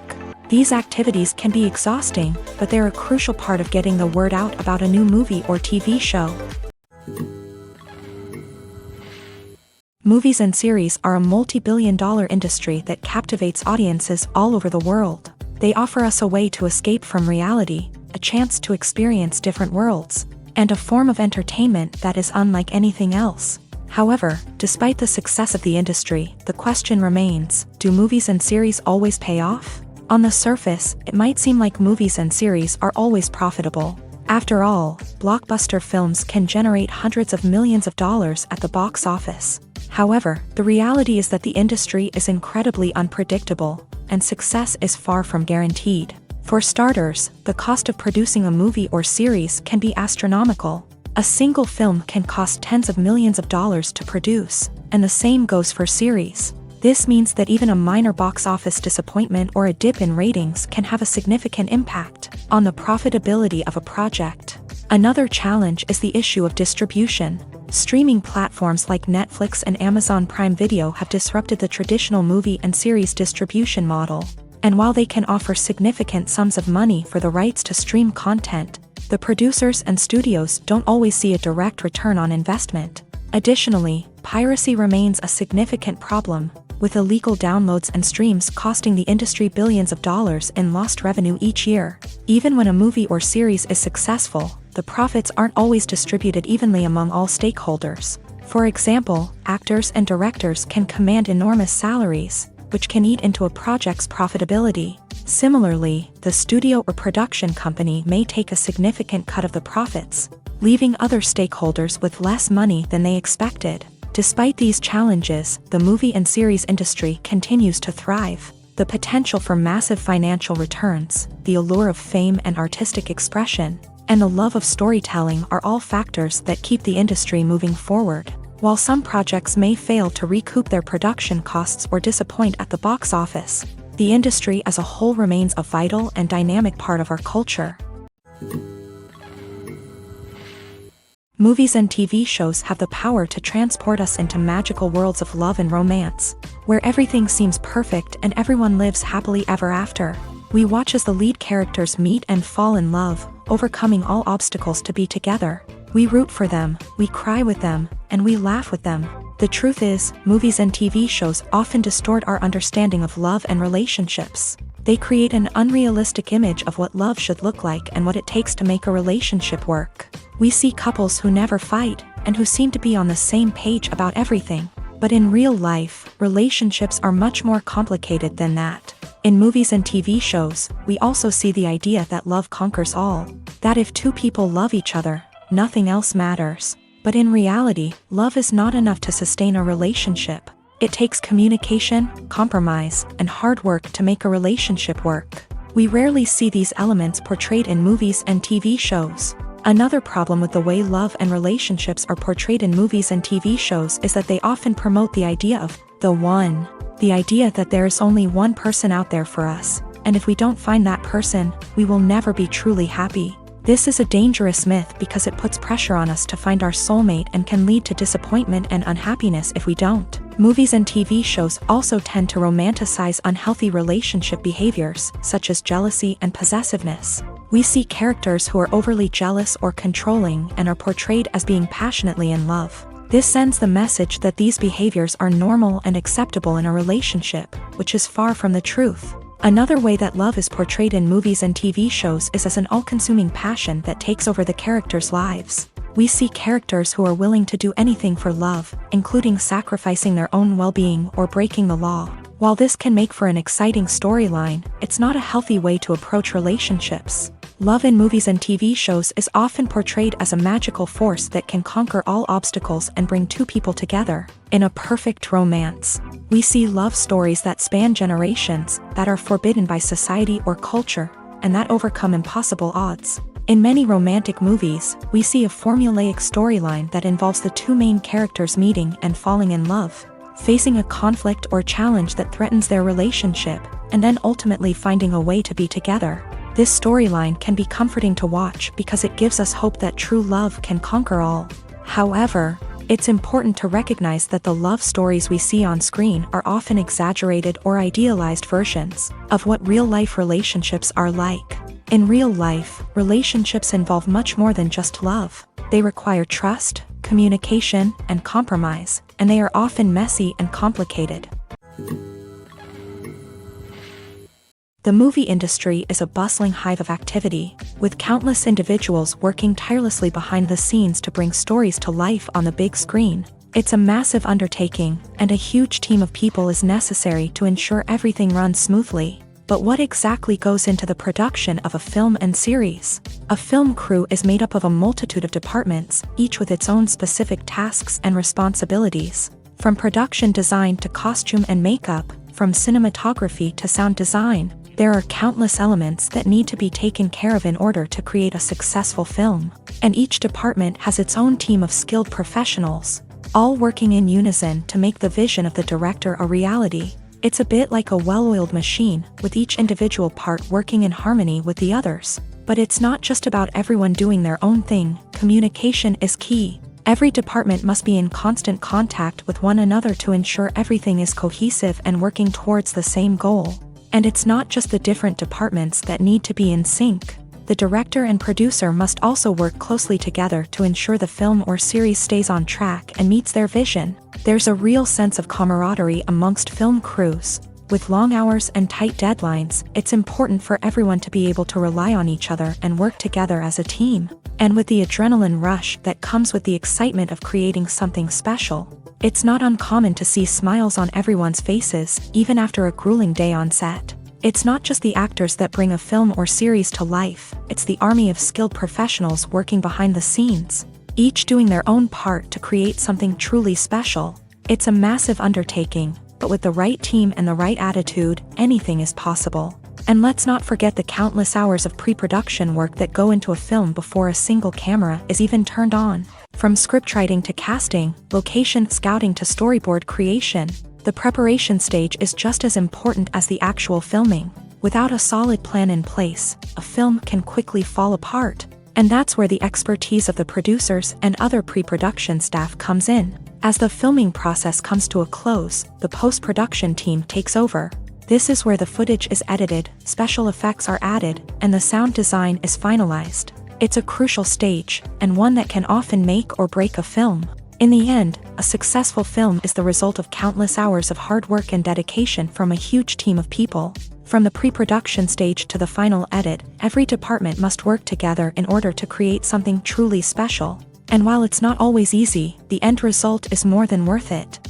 These activities can be exhausting, but they're a crucial part of getting the word out about a new movie or TV show. Movies and series are a multi-billion-dollar industry that captivates audiences all over the world. They offer us a way to escape from reality, a chance to experience different worlds, and a form of entertainment that is unlike anything else. However, despite the success of the industry, the question remains, do movies and series always pay off? On the surface, it might seem like movies and series are always profitable. After all, blockbuster films can generate hundreds of millions of dollars at the box office. However, the reality is that the industry is incredibly unpredictable, and success is far from guaranteed. For starters, the cost of producing a movie or series can be astronomical. A single film can cost tens of millions of dollars to produce, and the same goes for series. This means that even a minor box office disappointment or a dip in ratings can have a significant impact on the profitability of a project. Another challenge is the issue of distribution. Streaming platforms like Netflix and Amazon Prime Video have disrupted the traditional movie and series distribution model. And while they can offer significant sums of money for the rights to stream content, the producers and studios don't always see a direct return on investment. Additionally, piracy remains a significant problem, with illegal downloads and streams costing the industry billions of dollars in lost revenue each year. Even when a movie or series is successful, the profits aren't always distributed evenly among all stakeholders. For example, actors and directors can command enormous salaries, which can eat into a project's profitability. Similarly, the studio or production company may take a significant cut of the profits, leaving other stakeholders with less money than they expected. Despite these challenges, the movie and series industry continues to thrive. The potential for massive financial returns, the allure of fame and artistic expression, and the love of storytelling are all factors that keep the industry moving forward. While some projects may fail to recoup their production costs or disappoint at the box office, the industry as a whole remains a vital and dynamic part of our culture. Movies and TV shows have the power to transport us into magical worlds of love and romance, where everything seems perfect and everyone lives happily ever after. We watch as the lead characters meet and fall in love, overcoming all obstacles to be together. We root for them, we cry with them, and we laugh with them. The truth is, movies and TV shows often distort our understanding of love and relationships. They create an unrealistic image of what love should look like and what it takes to make a relationship work. We see couples who never fight, and who seem to be on the same page about everything. But in real life, relationships are much more complicated than that. In movies and TV shows, we also see the idea that love conquers all. That if two people love each other, nothing else matters. But in reality, love is not enough to sustain a relationship. It takes communication, compromise, and hard work to make a relationship work. We rarely see these elements portrayed in movies and TV shows. Another problem with the way love and relationships are portrayed in movies and TV shows is that they often promote the idea of the one. The idea that there is only one person out there for us, and if we don't find that person, we will never be truly happy. This is a dangerous myth because it puts pressure on us to find our soulmate and can lead to disappointment and unhappiness if we don't. Movies and TV shows also tend to romanticize unhealthy relationship behaviors, such as jealousy and possessiveness. We see characters who are overly jealous or controlling and are portrayed as being passionately in love. This sends the message that these behaviors are normal and acceptable in a relationship, which is far from the truth. Another way that love is portrayed in movies and TV shows is as an all-consuming passion that takes over the characters' lives. We see characters who are willing to do anything for love, including sacrificing their own well-being or breaking the law. While this can make for an exciting storyline, it's not a healthy way to approach relationships. Love in movies and TV shows is often portrayed as a magical force that can conquer all obstacles and bring two people together. In a perfect romance, we see love stories that span generations, that are forbidden by society or culture, and that overcome impossible odds. In many romantic movies, we see a formulaic storyline that involves the two main characters meeting and falling in love, facing a conflict or challenge that threatens their relationship, and then ultimately finding a way to be together. This storyline can be comforting to watch because it gives us hope that true love can conquer all. However, it's important to recognize that the love stories we see on screen are often exaggerated or idealized versions of what real-life relationships are like. In real life, relationships involve much more than just love. They require trust, communication, and compromise, and they are often messy and complicated. The movie industry is a bustling hive of activity, with countless individuals working tirelessly behind the scenes to bring stories to life on the big screen. It's a massive undertaking, and a huge team of people is necessary to ensure everything runs smoothly. But what exactly goes into the production of a film and series? A film crew is made up of a multitude of departments, each with its own specific tasks and responsibilities. From production design to costume and makeup, from cinematography to sound design, there are countless elements that need to be taken care of in order to create a successful film. And each department has its own team of skilled professionals, all working in unison to make the vision of the director a reality. It's a bit like a well-oiled machine, with each individual part working in harmony with the others. But it's not just about everyone doing their own thing. Communication is key. Every department must be in constant contact with one another to ensure everything is cohesive and working towards the same goal. And it's not just the different departments that need to be in sync. The director and producer must also work closely together to ensure the film or series stays on track and meets their vision. There's a real sense of camaraderie amongst film crews. With long hours and tight deadlines, it's important for everyone to be able to rely on each other and work together as a team. And with the adrenaline rush that comes with the excitement of creating something special, it's not uncommon to see smiles on everyone's faces, even after a grueling day on set. It's not just the actors that bring a film or series to life, it's the army of skilled professionals working behind the scenes, each doing their own part to create something truly special. It's a massive undertaking, but with the right team and the right attitude, anything is possible. And let's not forget the countless hours of pre-production work that go into a film before a single camera is even turned on. From scriptwriting to casting, location scouting to storyboard creation, the preparation stage is just as important as the actual filming. Without a solid plan in place, a film can quickly fall apart. And that's where the expertise of the producers and other pre-production staff comes in. As the filming process comes to a close, the post-production team takes over. This is where the footage is edited, special effects are added, and the sound design is finalized. It's a crucial stage, and one that can often make or break a film. In the end, a successful film is the result of countless hours of hard work and dedication from a huge team of people. From the pre-production stage to the final edit, every department must work together in order to create something truly special. And while it's not always easy, the end result is more than worth it.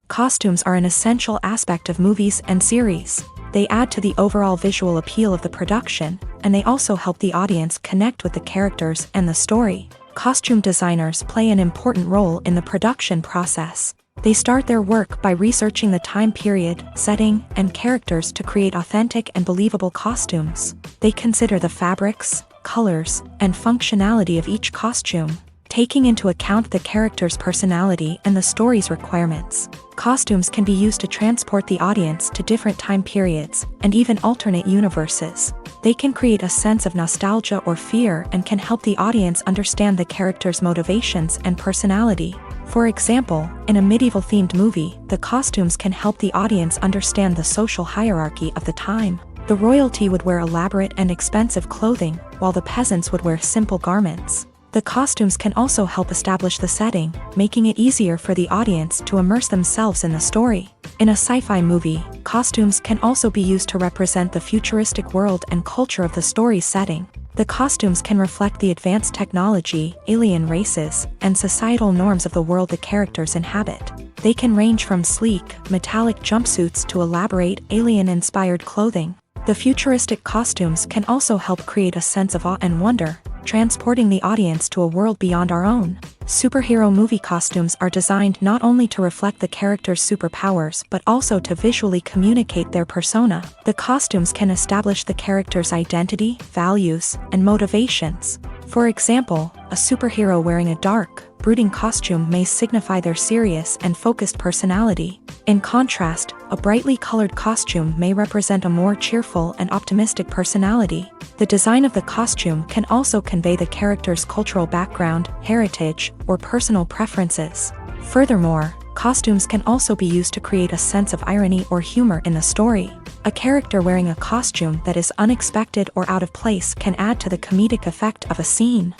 Costumes are an essential aspect of movies and series. They add to the overall visual appeal of the production, and they also help the audience connect with the characters and the story. Costume designers play an important role in the production process. They start their work by researching the time period, setting, and characters to create authentic and believable costumes. They consider the fabrics, colors, and functionality of each costume. taking into account the character's personality and the story's requirements. Costumes can be used to transport the audience to different time periods, and even alternate universes. They can create a sense of nostalgia or fear and can help the audience understand the character's motivations and personality. For example, in a medieval-themed movie, the costumes can help the audience understand the social hierarchy of the time. The royalty would wear elaborate and expensive clothing, while the peasants would wear simple garments. The costumes can also help establish the setting, making it easier for the audience to immerse themselves in the story. In a sci-fi movie, costumes can also be used to represent the futuristic world and culture of the story's setting. The costumes can reflect the advanced technology, alien races, and societal norms of the world the characters inhabit. They can range from sleek, metallic jumpsuits to elaborate, alien-inspired clothing. The futuristic costumes can also help create a sense of awe and wonder, transporting the audience to a world beyond our own. Superhero movie costumes are designed not only to reflect the character's superpowers but also to visually communicate their persona. The costumes can establish the character's identity, values, and motivations. For example, a superhero wearing a dark, brooding costume may signify their serious and focused personality. In contrast, a brightly colored costume may represent a more cheerful and optimistic personality. The design of the costume can also convey the character's cultural background, heritage, or personal preferences. Furthermore, costumes can also be used to create a sense of irony or humor in the story. A character wearing a costume that is unexpected or out of place can add to the comedic effect of a scene.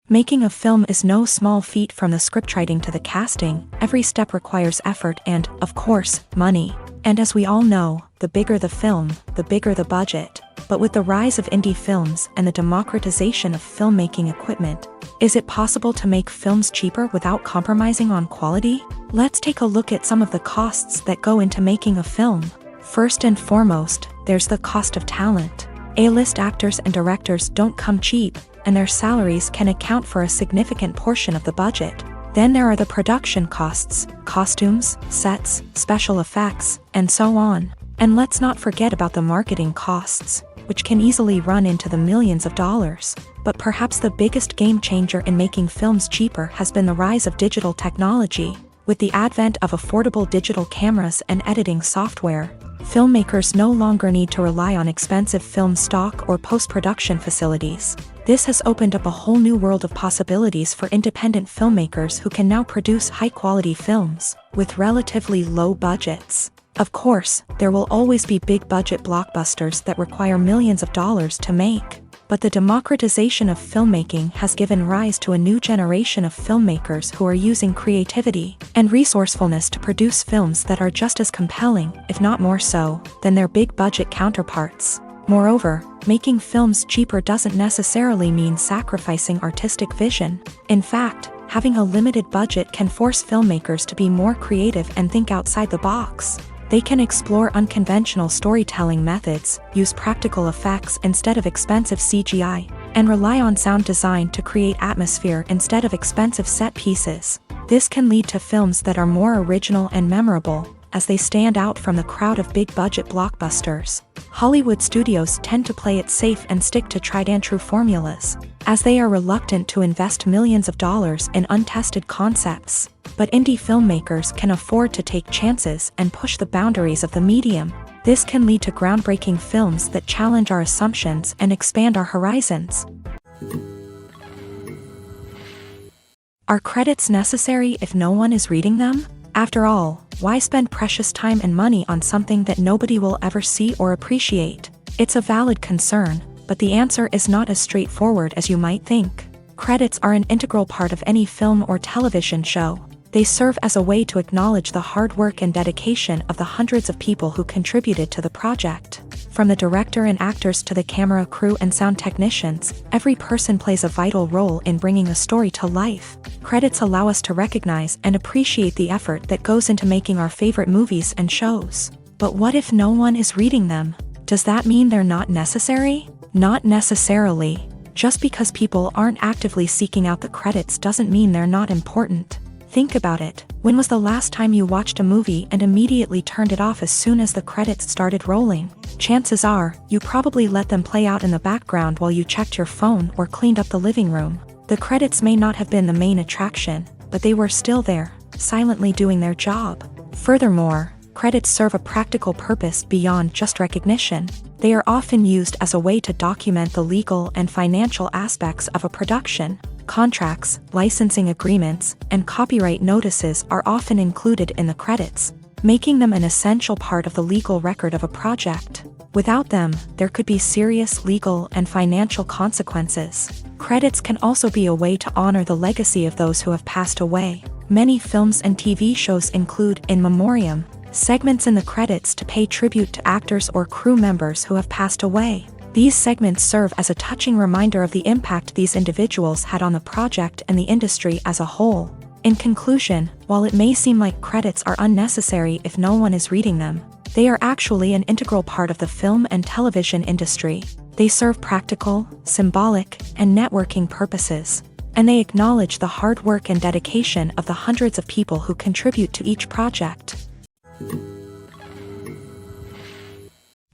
Making a film is no small feat. From the scriptwriting to the casting, every step requires effort and, of course, money. And as we all know, the bigger the film, the bigger the budget. But with the rise of indie films and the democratization of filmmaking equipment, is it possible to make films cheaper without compromising on quality? Let's take a look at some of the costs that go into making a film. First and foremost, there's the cost of talent. A-list actors and directors don't come cheap, and their salaries can account for a significant portion of the budget. Then there are the production costs, costumes, sets, special effects, and so on. And let's not forget about the marketing costs, which can easily run into the millions of dollars. But perhaps the biggest game changer in making films cheaper has been the rise of digital technology. With the advent of affordable digital cameras and editing software, filmmakers no longer need to rely on expensive film stock or post-production facilities. This has opened up a whole new world of possibilities for independent filmmakers who can now produce high-quality films with relatively low budgets. Of course, there will always be big-budget blockbusters that require millions of dollars to make. But the democratization of filmmaking has given rise to a new generation of filmmakers who are using creativity and resourcefulness to produce films that are just as compelling, if not more so, than their big-budget counterparts. Moreover, making films cheaper doesn't necessarily mean sacrificing artistic vision. In fact, having a limited budget can force filmmakers to be more creative and think outside the box. They can explore unconventional storytelling methods, use practical effects instead of expensive CGI, and rely on sound design to create atmosphere instead of expensive set pieces. This can lead to films that are more original and memorable, as they stand out from the crowd of big-budget blockbusters. Hollywood studios tend to play it safe and stick to tried-and-true formulas, as they are reluctant to invest millions of dollars in untested concepts. But indie filmmakers can afford to take chances and push the boundaries of the medium. This can lead to groundbreaking films that challenge our assumptions and expand our horizons. Are credits necessary if no one is reading them? After all, why spend precious time and money on something that nobody will ever see or appreciate? It's a valid concern, but the answer is not as straightforward as you might think. Credits are an integral part of any film or television show. They serve as a way to acknowledge the hard work and dedication of the hundreds of people who contributed to the project. From the director and actors to the camera crew and sound technicians, every person plays a vital role in bringing a story to life. Credits allow us to recognize and appreciate the effort that goes into making our favorite movies and shows. But what if no one is reading them? Does that mean they're not necessary? Not necessarily. Just because people aren't actively seeking out the credits doesn't mean they're not important. Think about it. When was the last time you watched a movie and immediately turned it off as soon as the credits started rolling? Chances are, you probably let them play out in the background while you checked your phone or cleaned up the living room. The credits may not have been the main attraction, but they were still there, silently doing their job. Furthermore, credits serve a practical purpose beyond just recognition. They are often used as a way to document the legal and financial aspects of a production. Contracts, licensing agreements, and copyright notices are often included in the credits, making them an essential part of the legal record of a project. Without them, there could be serious legal and financial consequences. Credits can also be a way to honor the legacy of those who have passed away. Many films and TV shows include in memoriam segments in the credits to pay tribute to actors or crew members who have passed away. These segments serve as a touching reminder of the impact these individuals had on the project and the industry as a whole. In conclusion, while it may seem like credits are unnecessary if no one is reading them, they are actually an integral part of the film and television industry. They serve practical, symbolic, and networking purposes, and they acknowledge the hard work and dedication of the hundreds of people who contribute to each project.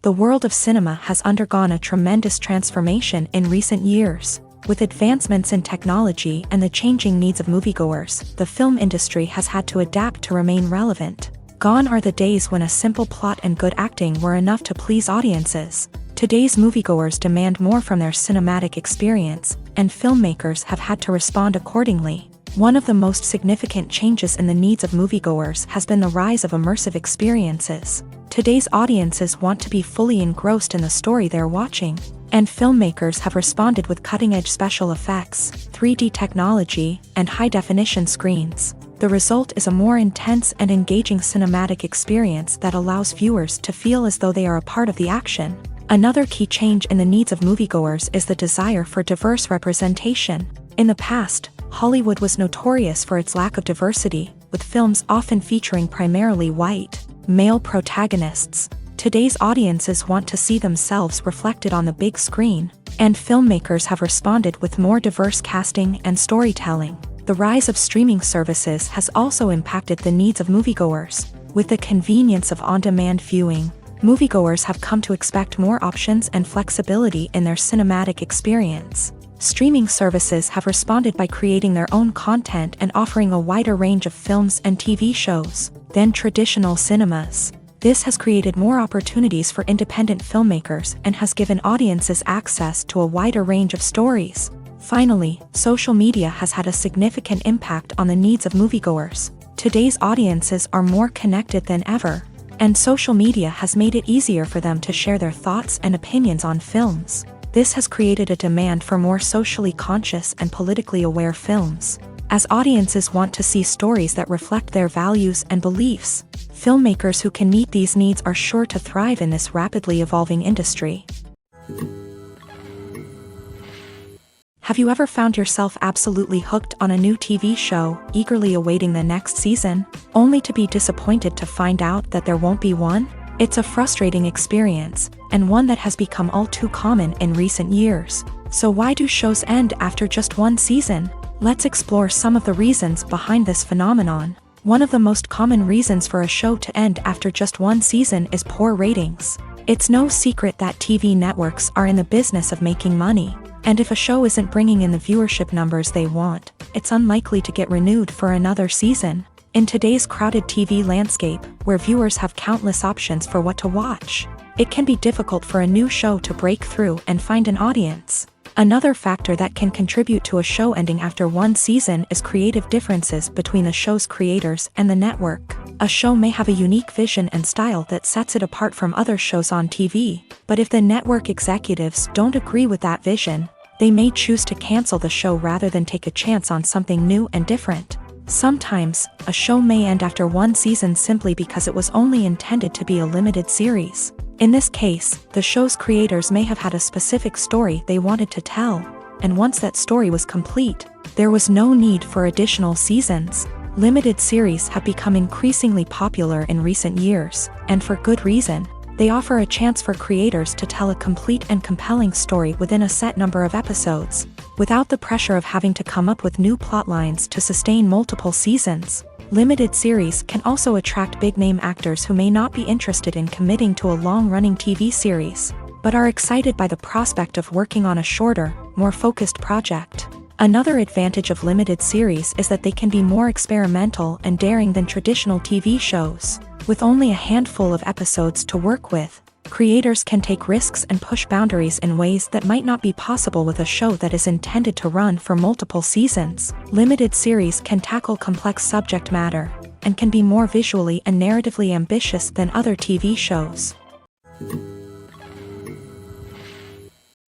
The world of cinema has undergone a tremendous transformation in recent years. With advancements in technology and the changing needs of moviegoers, the film industry has had to adapt to remain relevant. Gone are the days when a simple plot and good acting were enough to please audiences. Today's moviegoers demand more from their cinematic experience, and filmmakers have had to respond accordingly. One of the most significant changes in the needs of moviegoers has been the rise of immersive experiences. Today's audiences want to be fully engrossed in the story they're watching, and filmmakers have responded with cutting-edge special effects, 3D technology, and high-definition screens. The result is a more intense and engaging cinematic experience that allows viewers to feel as though they are a part of the action. Another key change in the needs of moviegoers is the desire for diverse representation. In the past, Hollywood was notorious for its lack of diversity, with films often featuring primarily white, male protagonists. Today's audiences want to see themselves reflected on the big screen, and filmmakers have responded with more diverse casting and storytelling. The rise of streaming services has also impacted the needs of moviegoers. With the convenience of on-demand viewing, moviegoers have come to expect more options and flexibility in their cinematic experience. Streaming services have responded by creating their own content and offering a wider range of films and TV shows than traditional cinemas. This has created more opportunities for independent filmmakers and has given audiences access to a wider range of stories. Finally, social media has had a significant impact on the needs of moviegoers. Today's audiences are more connected than ever, and social media has made it easier for them to share their thoughts and opinions on films. This has created a demand for more socially conscious and politically aware films. As audiences want to see stories that reflect their values and beliefs, filmmakers who can meet these needs are sure to thrive in this rapidly evolving industry. Have you ever found yourself absolutely hooked on a new TV show, eagerly awaiting the next season, only to be disappointed to find out that there won't be one? It's a frustrating experience, and one that has become all too common in recent years. So why do shows end after just one season? Let's explore some of the reasons behind this phenomenon. One of the most common reasons for a show to end after just one season is poor ratings. It's no secret that TV networks are in the business of making money, and if a show isn't bringing in the viewership numbers they want, it's unlikely to get renewed for another season. In today's crowded TV landscape, where viewers have countless options for what to watch, it can be difficult for a new show to break through and find an audience. Another factor that can contribute to a show ending after one season is creative differences between the show's creators and the network. A show may have a unique vision and style that sets it apart from other shows on TV, but if the network executives don't agree with that vision, they may choose to cancel the show rather than take a chance on something new and different. Sometimes, a show may end after one season simply because it was only intended to be a limited series. In this case, the show's creators may have had a specific story they wanted to tell, and once that story was complete, there was no need for additional seasons. Limited series have become increasingly popular in recent years, and for good reason. They offer a chance for creators to tell a complete and compelling story within a set number of episodes, without the pressure of having to come up with new plotlines to sustain multiple seasons. Limited series can also attract big-name actors who may not be interested in committing to a long-running TV series, but are excited by the prospect of working on a shorter, more focused project. Another advantage of limited series is that they can be more experimental and daring than traditional TV shows. With only a handful of episodes to work with, creators can take risks and push boundaries in ways that might not be possible with a show that is intended to run for multiple seasons. Limited series can tackle complex subject matter, and can be more visually and narratively ambitious than other TV shows.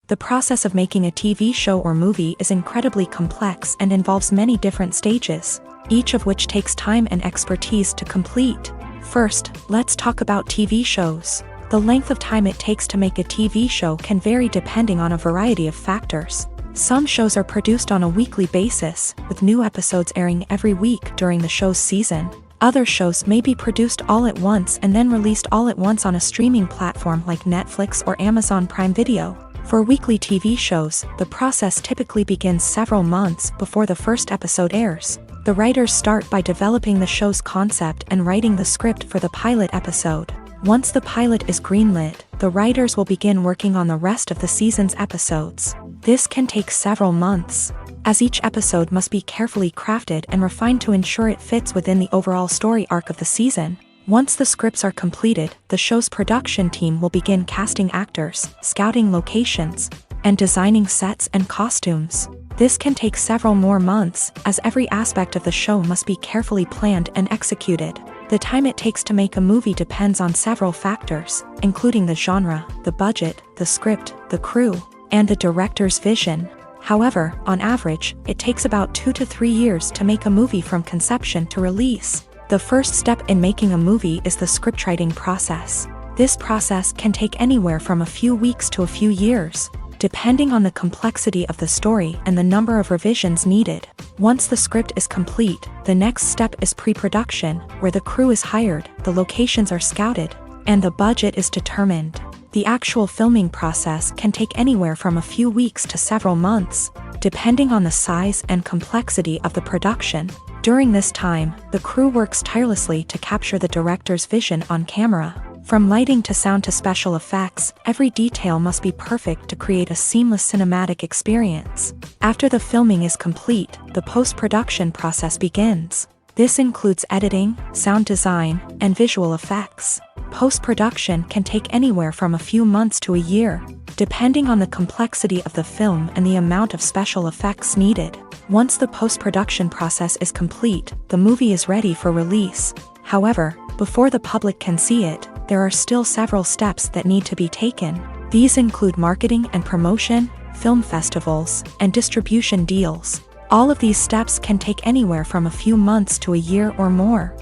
The process of making a TV show or movie is incredibly complex and involves many different stages, each of which takes time and expertise to complete. First, let's talk about TV shows. The length of time it takes to make a TV show can vary depending on a variety of factors. Some shows are produced on a weekly basis, with new episodes airing every week during the show's season. Other shows may be produced all at once and then released all at once on a streaming platform like Netflix or Amazon Prime Video. For weekly TV shows, the process typically begins several months before the first episode airs. The writers start by developing the show's concept and writing the script for the pilot episode. Once the pilot is greenlit, the writers will begin working on the rest of the season's episodes. This can take several months, as each episode must be carefully crafted and refined to ensure it fits within the overall story arc of the season. Once the scripts are completed, the show's production team will begin casting actors, scouting locations, and designing sets and costumes. This can take several more months, as every aspect of the show must be carefully planned and executed. The time it takes to make a movie depends on several factors, including the genre, the budget, the script, the crew, and the director's vision. However, on average, it takes about 2 to 3 years to make a movie from conception to release. The first step in making a movie is the scriptwriting process. This process can take anywhere from a few weeks to a few years, depending on the complexity of the story and the number of revisions needed. Once the script is complete, the next step is pre-production, where the crew is hired, the locations are scouted, and the budget is determined. The actual filming process can take anywhere from a few weeks to several months, depending on the size and complexity of the production. During this time, the crew works tirelessly to capture the director's vision on camera. From lighting to sound to special effects, every detail must be perfect to create a seamless cinematic experience. After the filming is complete, the post-production process begins. This includes editing, sound design, and visual effects. Post-production can take anywhere from a few months to a year, depending on the complexity of the film and the amount of special effects needed. Once the post-production process is complete, the movie is ready for release. However, before the public can see it, there are still several steps that need to be taken. These include marketing and promotion, film festivals, and distribution deals. All of these steps can take anywhere from a few months to a year or more.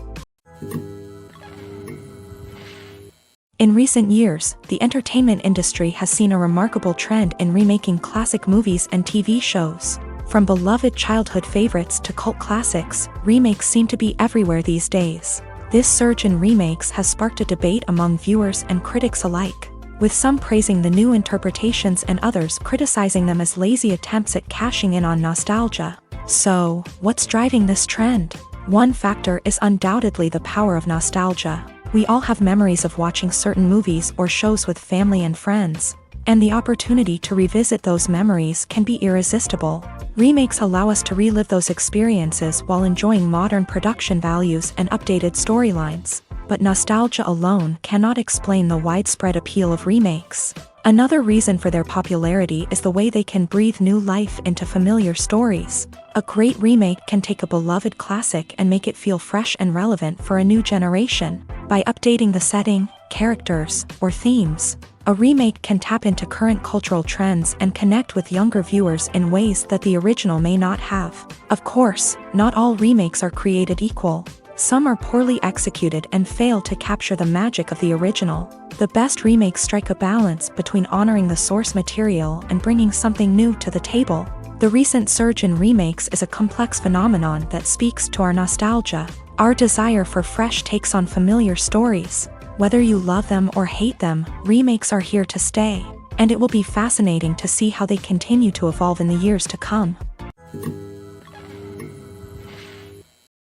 In recent years, the entertainment industry has seen a remarkable trend in remaking classic movies and TV shows. From beloved childhood favorites to cult classics, remakes seem to be everywhere these days. This surge in remakes has sparked a debate among viewers and critics alike, with some praising the new interpretations and others criticizing them as lazy attempts at cashing in on nostalgia. So, what's driving this trend? One factor is undoubtedly the power of nostalgia. We all have memories of watching certain movies or shows with family and friends, and the opportunity to revisit those memories can be irresistible. Remakes allow us to relive those experiences while enjoying modern production values and updated storylines, but nostalgia alone cannot explain the widespread appeal of remakes. Another reason for their popularity is the way they can breathe new life into familiar stories. A great remake can take a beloved classic and make it feel fresh and relevant for a new generation. By updating the setting, characters, or themes, a remake can tap into current cultural trends and connect with younger viewers in ways that the original may not have. Of course, not all remakes are created equal. Some are poorly executed and fail to capture the magic of the original. The best remakes strike a balance between honoring the source material and bringing something new to the table. The recent surge in remakes is a complex phenomenon that speaks to our nostalgia, our desire for fresh takes on familiar stories. Whether you love them or hate them, remakes are here to stay, and it will be fascinating to see how they continue to evolve in the years to come.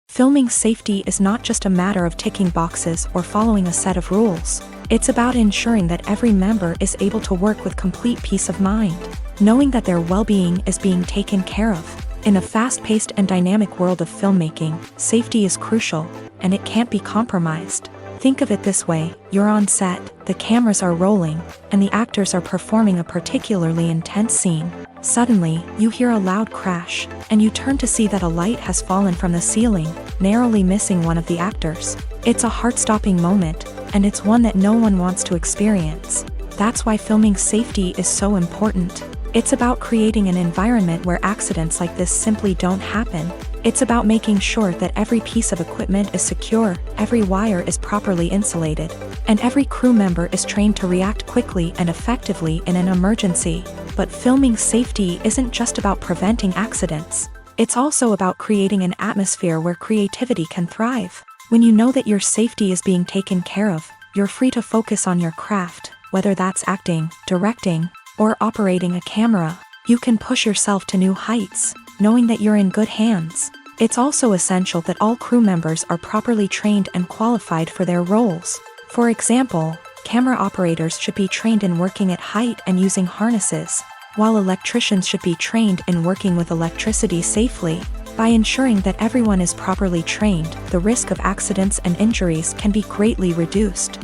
Filming safety is not just a matter of ticking boxes or following a set of rules. It's about ensuring that every member is able to work with complete peace of mind, knowing that their well-being is being taken care of. In a fast-paced and dynamic world of filmmaking, safety is crucial, and it can't be compromised. Think of it this way: you're on set, the cameras are rolling, and the actors are performing a particularly intense scene. Suddenly, you hear a loud crash, and you turn to see that a light has fallen from the ceiling, narrowly missing one of the actors. It's a heart-stopping moment, and it's one that no one wants to experience. That's why filming safety is so important. It's about creating an environment where accidents like this simply don't happen. It's about making sure that every piece of equipment is secure, every wire is properly insulated, and every crew member is trained to react quickly and effectively in an emergency. But filming safety isn't just about preventing accidents. It's also about creating an atmosphere where creativity can thrive. When you know that your safety is being taken care of, you're free to focus on your craft, whether that's acting, directing, or operating a camera. You can push yourself to new heights, knowing that you're in good hands. It's also essential that all crew members are properly trained and qualified for their roles. For example, camera operators should be trained in working at height and using harnesses, while electricians should be trained in working with electricity safely. By ensuring that everyone is properly trained, the risk of accidents and injuries can be greatly reduced.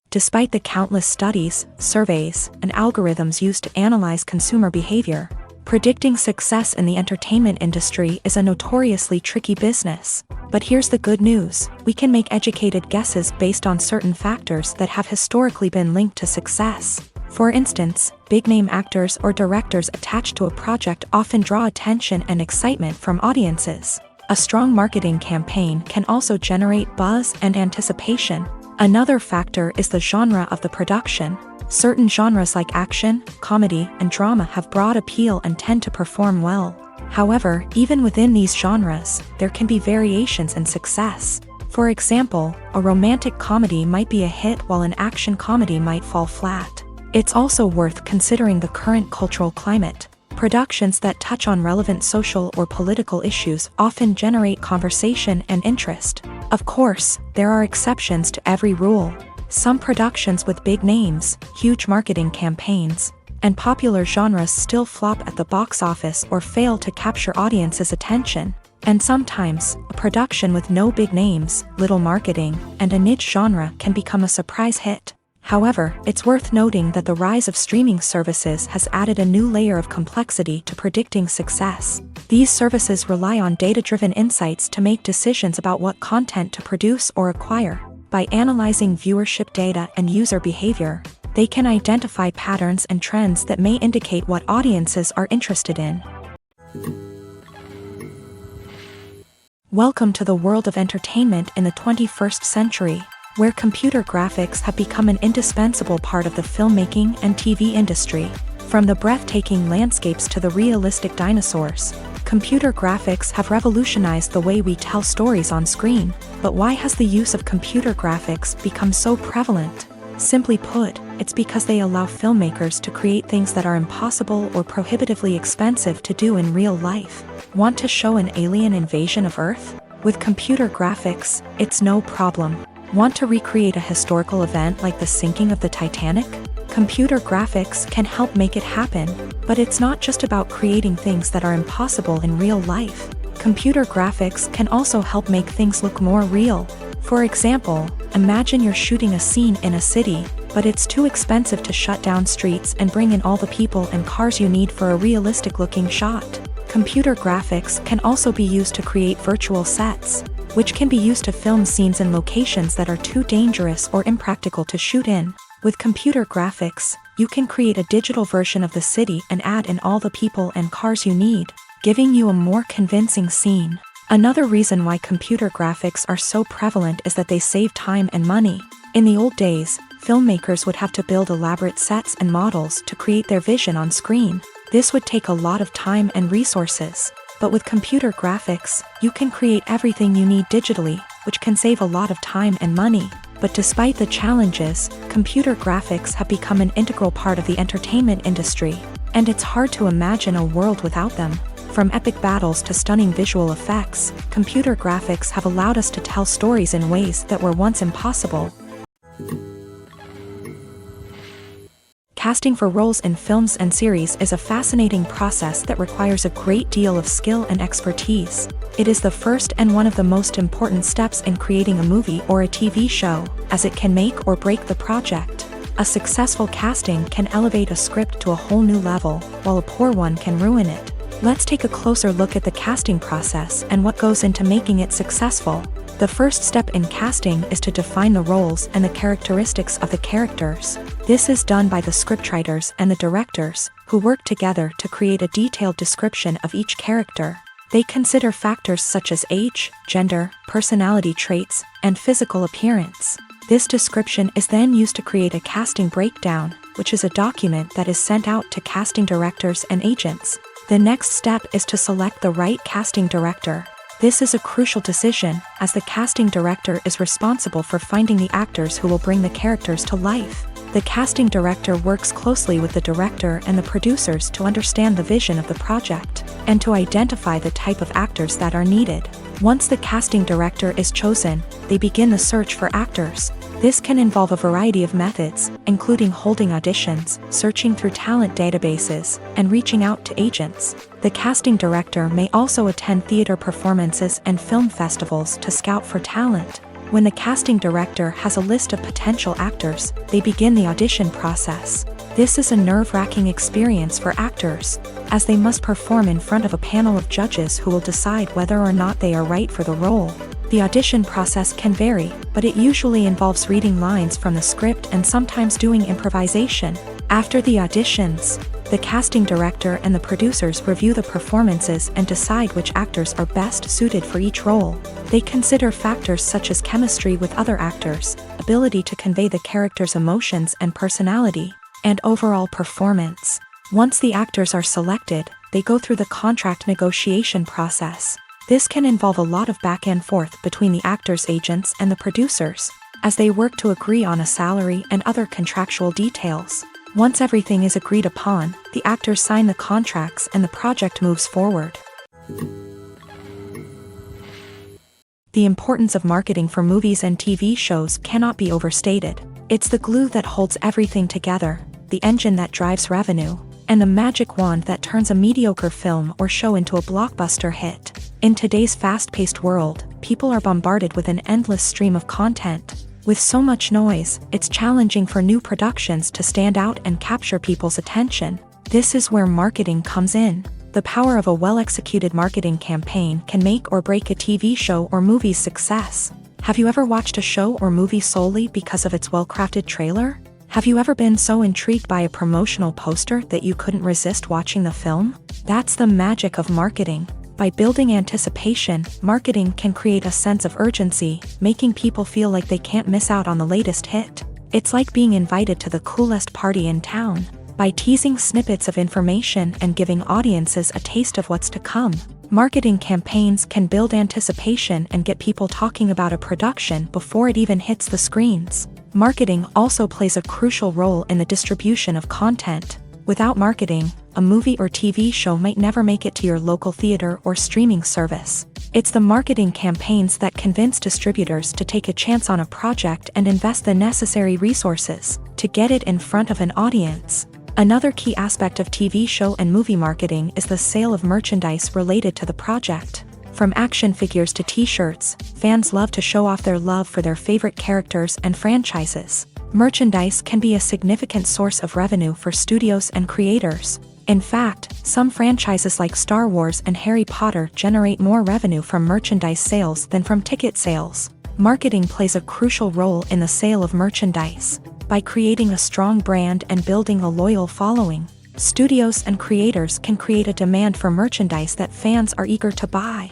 Despite the countless studies, surveys, and algorithms used to analyze consumer behavior, predicting success in the entertainment industry is a notoriously tricky business. But here's the good news: we can make educated guesses based on certain factors that have historically been linked to success. For instance, big-name actors or directors attached to a project often draw attention and excitement from audiences. A strong marketing campaign can also generate buzz and anticipation. Another factor is the genre of the production. Certain genres like action, comedy, and drama have broad appeal and tend to perform well. However, even within these genres, there can be variations in success. For example, a romantic comedy might be a hit while an action comedy might fall flat. It's also worth considering the current cultural climate. Productions that touch on relevant social or political issues often generate conversation and interest. Of course, there are exceptions to every rule. Some productions with big names, huge marketing campaigns, and popular genres still flop at the box office or fail to capture audiences' attention. And sometimes, a production with no big names, little marketing, and a niche genre can become a surprise hit. However, it's worth noting that the rise of streaming services has added a new layer of complexity to predicting success. These services rely on data-driven insights to make decisions about what content to produce or acquire. By analyzing viewership data and user behavior, they can identify patterns and trends that may indicate what audiences are interested in. Welcome to the world of entertainment in the 21st century, where computer graphics have become an indispensable part of the filmmaking and TV industry. From the breathtaking landscapes to the realistic dinosaurs, computer graphics have revolutionized the way we tell stories on screen. But why has the use of computer graphics become so prevalent? Simply put, it's because they allow filmmakers to create things that are impossible or prohibitively expensive to do in real life. Want to show an alien invasion of Earth? With computer graphics, it's no problem. Want to recreate a historical event like the sinking of the Titanic? Computer graphics can help make it happen. But it's not just about creating things that are impossible in real life. Computer graphics can also help make things look more real. For example, imagine you're shooting a scene in a city, but it's too expensive to shut down streets and bring in all the people and cars you need for a realistic-looking shot. Computer graphics can also be used to create virtual sets, which can be used to film scenes in locations that are too dangerous or impractical to shoot in. With computer graphics, you can create a digital version of the city and add in all the people and cars you need, giving you a more convincing scene. Another reason why computer graphics are so prevalent is that they save time and money. In the old days, filmmakers would have to build elaborate sets and models to create their vision on screen. This would take a lot of time and resources. But with computer graphics, you can create everything you need digitally. which can save a lot of time and money. But despite the challenges, computer graphics have become an integral part of the entertainment industry, and it's hard to imagine a world without them. From epic battles to stunning visual effects, computer graphics have allowed us to tell stories in ways that were once impossible. Casting for roles in films and series is a fascinating process that requires a great deal of skill and expertise. It is the first and one of the most important steps in creating a movie or a TV show, as it can make or break the project. A successful casting can elevate a script to a whole new level, while a poor one can ruin it. Let's take a closer look at the casting process and what goes into making it successful. The first step in casting is to define the roles and the characteristics of the characters. This is done by the scriptwriters and the directors, who work together to create a detailed description of each character. They consider factors such as age, gender, personality traits, and physical appearance. This description is then used to create a casting breakdown, which is a document that is sent out to casting directors and agents. The next step is to select the right casting director. This is a crucial decision, as the casting director is responsible for finding the actors who will bring the characters to life. The casting director works closely with the director and the producers to understand the vision of the project, and to identify the type of actors that are needed. Once the casting director is chosen, they begin the search for actors. This can involve a variety of methods, including holding auditions, searching through talent databases, and reaching out to agents. The casting director may also attend theater performances and film festivals to scout for talent. When the casting director has a list of potential actors, they begin the audition process. This is a nerve-wracking experience for actors, as they must perform in front of a panel of judges who will decide whether or not they are right for the role. The audition process can vary, but it usually involves reading lines from the script and sometimes doing improvisation. After the auditions, the casting director and the producers review the performances and decide which actors are best suited for each role. They consider factors such as chemistry with other actors, ability to convey the character's emotions and personality, and overall performance. Once the actors are selected, they go through the contract negotiation process. This can involve a lot of back and forth between the actors' agents and the producers, as they work to agree on a salary and other contractual details. Once everything is agreed upon, the actors sign the contracts and the project moves forward. The importance of marketing for movies and TV shows cannot be overstated. It's the glue that holds everything together, the engine that drives revenue, and the magic wand that turns a mediocre film or show into a blockbuster hit. In today's fast-paced world, people are bombarded with an endless stream of content. With so much noise, it's challenging for new productions to stand out and capture people's attention. This is where marketing comes in. The power of a well-executed marketing campaign can make or break a TV show or movie's success. Have you ever watched a show or movie solely because of its well-crafted trailer? Have you ever been so intrigued by a promotional poster that you couldn't resist watching the film? That's the magic of marketing. By building anticipation, marketing can create a sense of urgency, making people feel like they can't miss out on the latest hit. It's like being invited to the coolest party in town. By teasing snippets of information and giving audiences a taste of what's to come, marketing campaigns can build anticipation and get people talking about a production before it even hits the screens. Marketing also plays a crucial role in the distribution of content. Without marketing, a movie or TV show might never make it to your local theater or streaming service. It's the marketing campaigns that convince distributors to take a chance on a project and invest the necessary resources to get it in front of an audience. Another key aspect of TV show and movie marketing is the sale of merchandise related to the project. From action figures to t-shirts, fans love to show off their love for their favorite characters and franchises. Merchandise can be a significant source of revenue for studios and creators. In fact, some franchises like Star Wars and Harry Potter generate more revenue from merchandise sales than from ticket sales. Marketing plays a crucial role in the sale of merchandise. By creating a strong brand and building a loyal following, studios and creators can create a demand for merchandise that fans are eager to buy.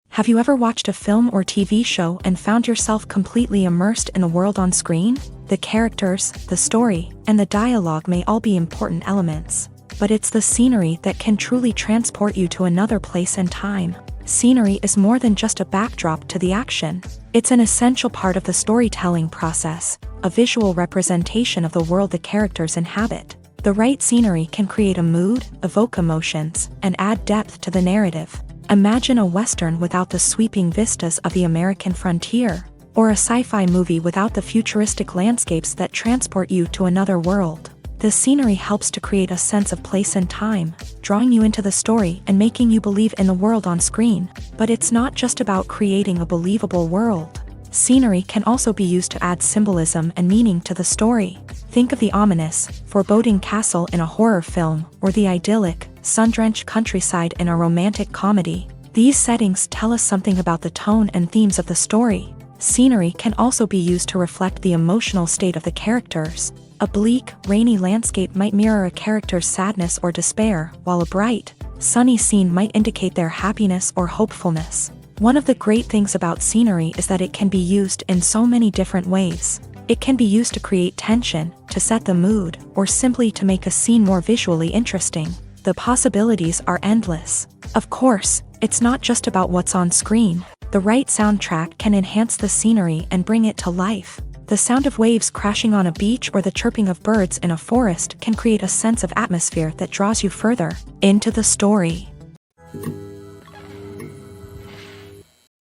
Have you ever watched a film or TV show and found yourself completely immersed in the world on screen? The characters, the story, and the dialogue may all be important elements, but it's the scenery that can truly transport you to another place and time. Scenery is more than just a backdrop to the action. It's an essential part of the storytelling process, a visual representation of the world the characters inhabit. The right scenery can create a mood, evoke emotions, and add depth to the narrative. Imagine a Western without the sweeping vistas of the American frontier, or a sci-fi movie without the futuristic landscapes that transport you to another world. The scenery helps to create a sense of place and time, drawing you into the story and making you believe in the world on screen. But it's not just about creating a believable world. Scenery can also be used to add symbolism and meaning to the story. Think of the ominous, foreboding castle in a horror film, or the idyllic, sun-drenched countryside in a romantic comedy. These settings tell us something about the tone and themes of the story. Scenery can also be used to reflect the emotional state of the characters. A bleak, rainy landscape might mirror a character's sadness or despair, while a bright, sunny scene might indicate their happiness or hopefulness. One of the great things about scenery is that it can be used in so many different ways. It can be used to create tension, to set the mood, or simply to make a scene more visually interesting. The possibilities are endless. Of course, it's not just about what's on screen. The right soundtrack can enhance the scenery and bring it to life. The sound of waves crashing on a beach or the chirping of birds in a forest can create a sense of atmosphere that draws you further into the story.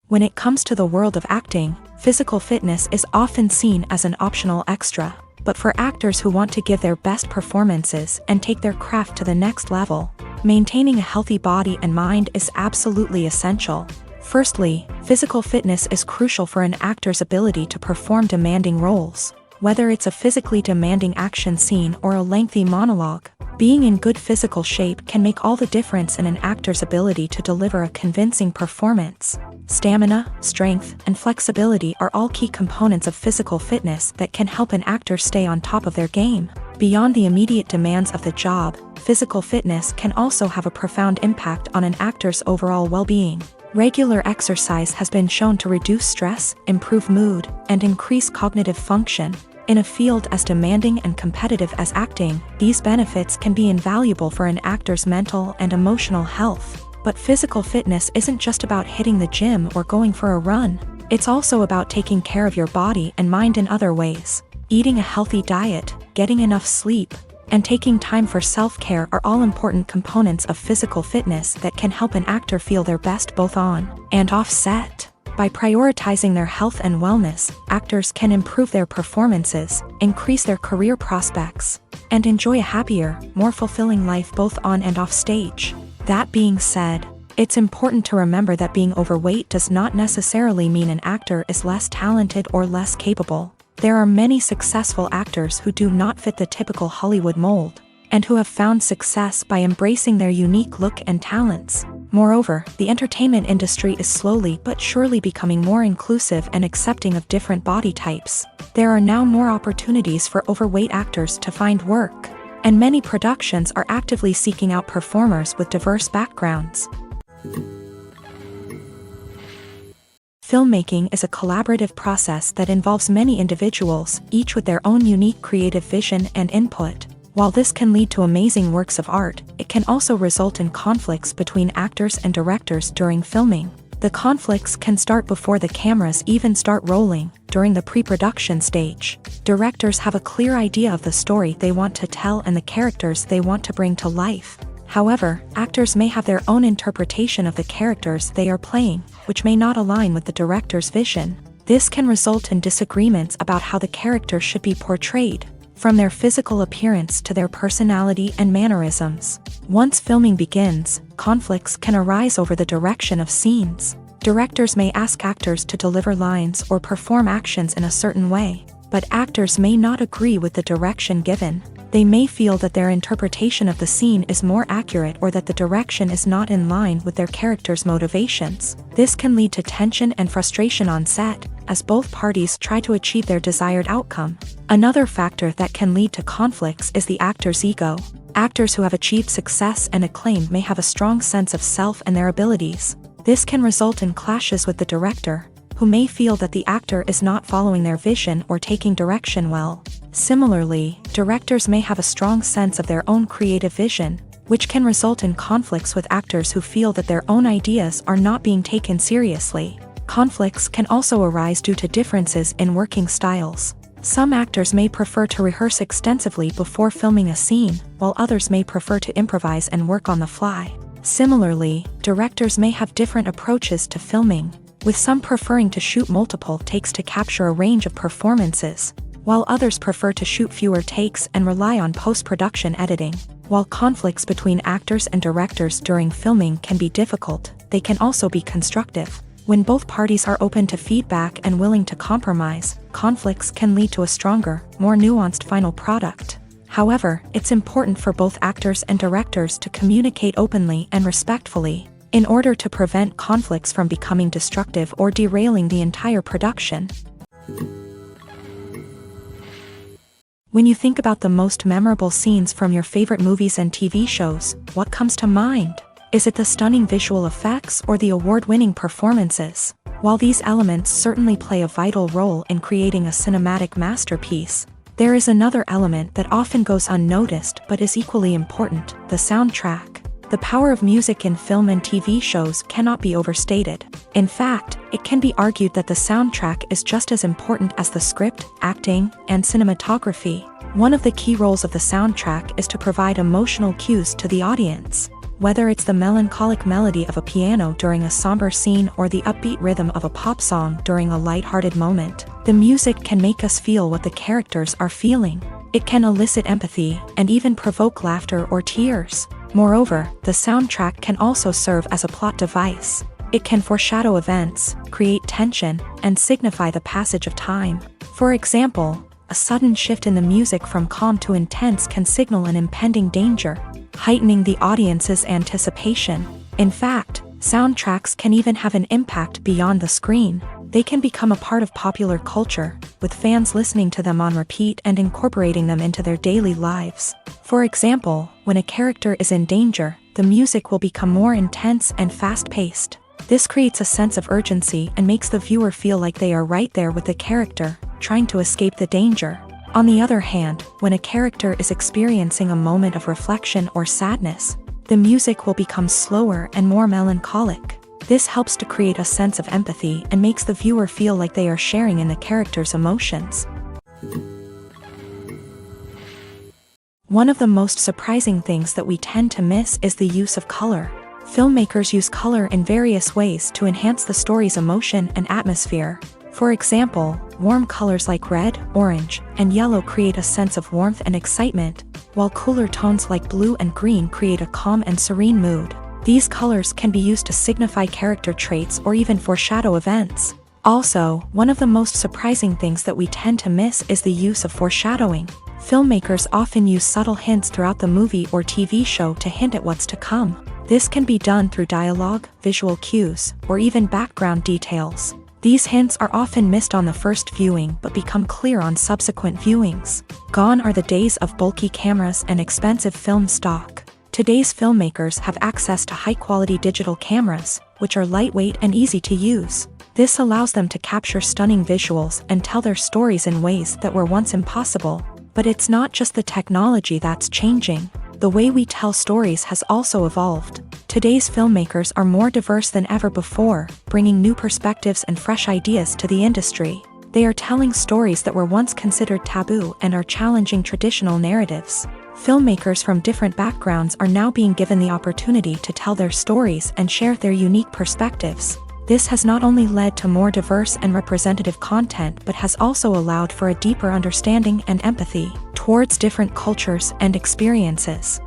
When it comes to the world of acting, physical fitness is often seen as an optional extra. But for actors who want to give their best performances and take their craft to the next level, maintaining a healthy body and mind is absolutely essential. Firstly, physical fitness is crucial for an actor's ability to perform demanding roles. Whether it's a physically demanding action scene or a lengthy monologue, being in good physical shape can make all the difference in an actor's ability to deliver a convincing performance. Stamina, strength, and flexibility are all key components of physical fitness that can help an actor stay on top of their game. Beyond the immediate demands of the job, physical fitness can also have a profound impact on an actor's overall well-being. Regular exercise has been shown to reduce stress, improve mood, and increase cognitive function. In a field as demanding and competitive as acting, these benefits can be invaluable for an actor's mental and emotional health. But physical fitness isn't just about hitting the gym or going for a run. It's also about taking care of your body and mind in other ways. Eating a healthy diet, getting enough sleep, and taking time for self-care are all important components of physical fitness that can help an actor feel their best both on and off set. By prioritizing their health and wellness, actors can improve their performances, increase their career prospects, and enjoy a happier, more fulfilling life both on and off stage. That being said, it's important to remember that being overweight does not necessarily mean an actor is less talented or less capable. There are many successful actors who do not fit the typical Hollywood mold, and who have found success by embracing their unique look and talents. Moreover, the entertainment industry is slowly but surely becoming more inclusive and accepting of different body types. There are now more opportunities for overweight actors to find work, and many productions are actively seeking out performers with diverse backgrounds. Filmmaking is a collaborative process that involves many individuals, each with their own unique creative vision and input. While this can lead to amazing works of art, it can also result in conflicts between actors and directors during filming. The conflicts can start before the cameras even start rolling, during the pre-production stage. Directors have a clear idea of the story they want to tell and the characters they want to bring to life. However, actors may have their own interpretation of the characters they are playing, which may not align with the director's vision. This can result in disagreements about how the character should be portrayed, from their physical appearance to their personality and mannerisms. Once filming begins, conflicts can arise over the direction of scenes. Directors may ask actors to deliver lines or perform actions in a certain way, but actors may not agree with the direction given. They may feel that their interpretation of the scene is more accurate or that the direction is not in line with their character's motivations. This can lead to tension and frustration on set, as both parties try to achieve their desired outcome. Another factor that can lead to conflicts is the actor's ego. Actors who have achieved success and acclaim may have a strong sense of self and their abilities. This can result in clashes with the director, who may feel that the actor is not following their vision or taking direction well. Similarly, directors may have a strong sense of their own creative vision, which can result in conflicts with actors who feel that their own ideas are not being taken seriously. Conflicts can also arise due to differences in working styles. Some actors may prefer to rehearse extensively before filming a scene, while others may prefer to improvise and work on the fly. Similarly, directors may have different approaches to filming, with some preferring to shoot multiple takes to capture a range of performances, while others prefer to shoot fewer takes and rely on post-production editing. While conflicts between actors and directors during filming can be difficult, they can also be constructive. When both parties are open to feedback and willing to compromise, conflicts can lead to a stronger, more nuanced final product. However, it's important for both actors and directors to communicate openly and respectfully, in order to prevent conflicts from becoming destructive or derailing the entire production. When you think about the most memorable scenes from your favorite movies and TV shows, what comes to mind? Is it the stunning visual effects or the award-winning performances? While these elements certainly play a vital role in creating a cinematic masterpiece, there is another element that often goes unnoticed but is equally important: the soundtrack. The power of music in film and TV shows cannot be overstated. In fact, it can be argued that the soundtrack is just as important as the script, acting, and cinematography. One of the key roles of the soundtrack is to provide emotional cues to the audience. Whether it's the melancholic melody of a piano during a somber scene or the upbeat rhythm of a pop song during a lighthearted moment, the music can make us feel what the characters are feeling. It can elicit empathy and even provoke laughter or tears. Moreover, the soundtrack can also serve as a plot device. It can foreshadow events, create tension, and signify the passage of time. For example, a sudden shift in the music from calm to intense can signal an impending danger, heightening the audience's anticipation. In fact, soundtracks can even have an impact beyond the screen. They can become a part of popular culture, with fans listening to them on repeat and incorporating them into their daily lives. For example, when a character is in danger, the music will become more intense and fast-paced. This creates a sense of urgency and makes the viewer feel like they are right there with the character, trying to escape the danger. On the other hand, when a character is experiencing a moment of reflection or sadness, the music will become slower and more melancholic. This helps to create a sense of empathy and makes the viewer feel like they are sharing in the character's emotions. One of the most surprising things that we tend to miss is the use of color. Filmmakers use color in various ways to enhance the story's emotion and atmosphere. For example, warm colors like red, orange, and yellow create a sense of warmth and excitement, while cooler tones like blue and green create a calm and serene mood. These colors can be used to signify character traits or even foreshadow events. Also, one of the most surprising things that we tend to miss is the use of foreshadowing. Filmmakers often use subtle hints throughout the movie or TV show to hint at what's to come. This can be done through dialogue, visual cues, or even background details. These hints are often missed on the first viewing but become clear on subsequent viewings. Gone are the days of bulky cameras and expensive film stock. Today's filmmakers have access to high-quality digital cameras, which are lightweight and easy to use. This allows them to capture stunning visuals and tell their stories in ways that were once impossible. But it's not just the technology that's changing. The way we tell stories has also evolved. Today's filmmakers are more diverse than ever before, bringing new perspectives and fresh ideas to the industry. They are telling stories that were once considered taboo and are challenging traditional narratives. Filmmakers from different backgrounds are now being given the opportunity to tell their stories and share their unique perspectives. This has not only led to more diverse and representative content but has also allowed for a deeper understanding and empathy towards different cultures and experiences.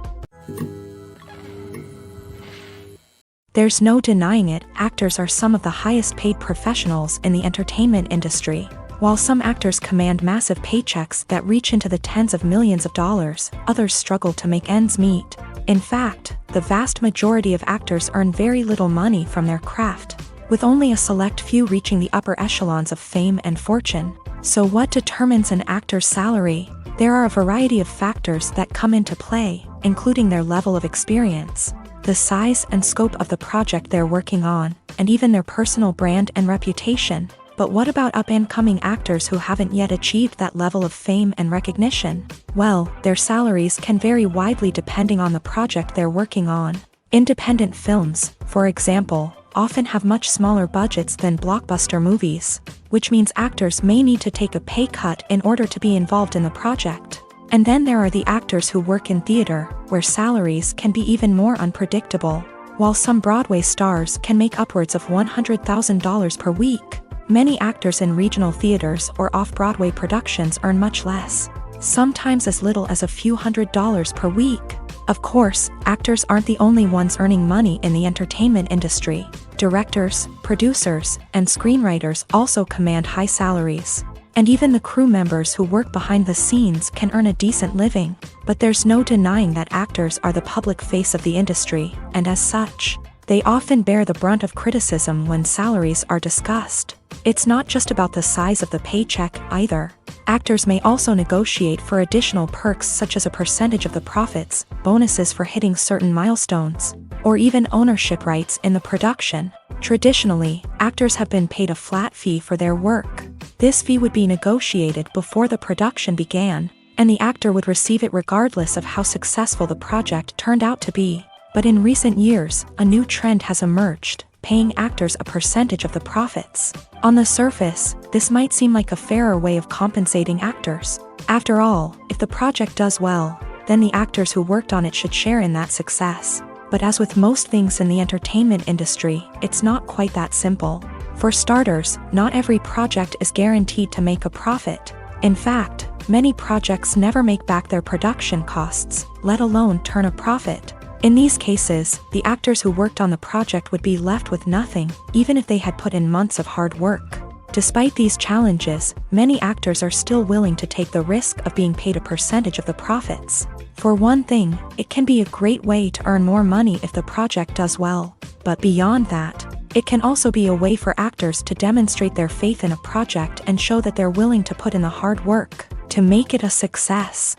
There's no denying it, actors are some of the highest paid professionals in the entertainment industry. While some actors command massive paychecks that reach into the tens of millions of dollars, others struggle to make ends meet. In fact, the vast majority of actors earn very little money from their craft, with only a select few reaching the upper echelons of fame and fortune. So what determines an actor's salary? There are a variety of factors that come into play, including their level of experience, the size and scope of the project they're working on, and even their personal brand and reputation. But what about up-and-coming actors who haven't yet achieved that level of fame and recognition? Well, their salaries can vary widely depending on the project they're working on. Independent films, for example, often have much smaller budgets than blockbuster movies, which means actors may need to take a pay cut in order to be involved in the project. And then there are the actors who work in theater, where salaries can be even more unpredictable. While some Broadway stars can make upwards of $100,000 per week, many actors in regional theaters or off-Broadway productions earn much less, sometimes as little as a few $100s per week. Of course, actors aren't the only ones earning money in the entertainment industry. Directors, producers, and screenwriters also command high salaries. And even the crew members who work behind the scenes can earn a decent living. But there's no denying that actors are the public face of the industry, and as such, they often bear the brunt of criticism when salaries are discussed. It's not just about the size of the paycheck, either. Actors may also negotiate for additional perks such as a percentage of the profits, bonuses for hitting certain milestones, or even ownership rights in the production. Traditionally, actors have been paid a flat fee for their work. This fee would be negotiated before the production began, and the actor would receive it regardless of how successful the project turned out to be. But in recent years, a new trend has emerged, paying actors a percentage of the profits. On the surface, this might seem like a fairer way of compensating actors. After all, if the project does well, then the actors who worked on it should share in that success. But as with most things in the entertainment industry, it's not quite that simple. For starters, not every project is guaranteed to make a profit. In fact, many projects never make back their production costs, let alone turn a profit. In these cases, the actors who worked on the project would be left with nothing, even if they had put in months of hard work. Despite these challenges, many actors are still willing to take the risk of being paid a percentage of the profits. For one thing, it can be a great way to earn more money if the project does well. But beyond that, it can also be a way for actors to demonstrate their faith in a project and show that they're willing to put in the hard work to make it a success.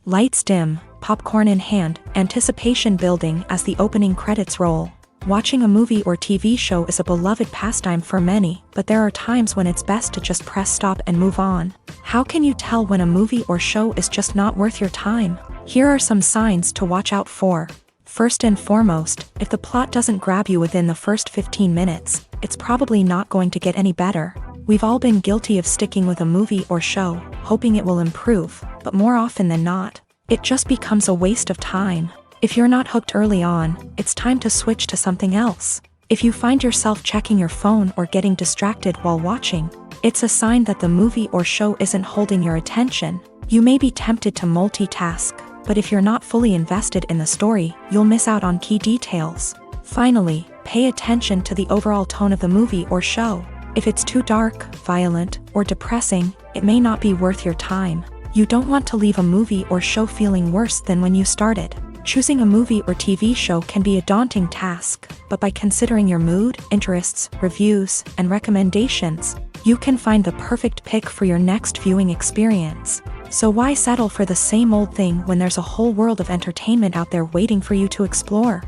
Lights dim, popcorn in hand, anticipation building as the opening credits roll. Watching a movie or TV show is a beloved pastime for many, but there are times when it's best to just press stop and move on. How can you tell when a movie or show is just not worth your time? Here are some signs to watch out for. First and foremost, if the plot doesn't grab you within the first 15 minutes, it's probably not going to get any better. We've all been guilty of sticking with a movie or show, hoping it will improve, but more often than not, it just becomes a waste of time. If you're not hooked early on, it's time to switch to something else. If you find yourself checking your phone or getting distracted while watching, it's a sign that the movie or show isn't holding your attention. You may be tempted to multitask, but if you're not fully invested in the story, you'll miss out on key details. Finally, pay attention to the overall tone of the movie or show. If it's too dark, violent, or depressing, it may not be worth your time. You don't want to leave a movie or show feeling worse than when you started. Choosing a movie or TV show can be a daunting task, but by considering your mood, interests, reviews, and recommendations, you can find the perfect pick for your next viewing experience. So why settle for the same old thing when there's a whole world of entertainment out there waiting for you to explore?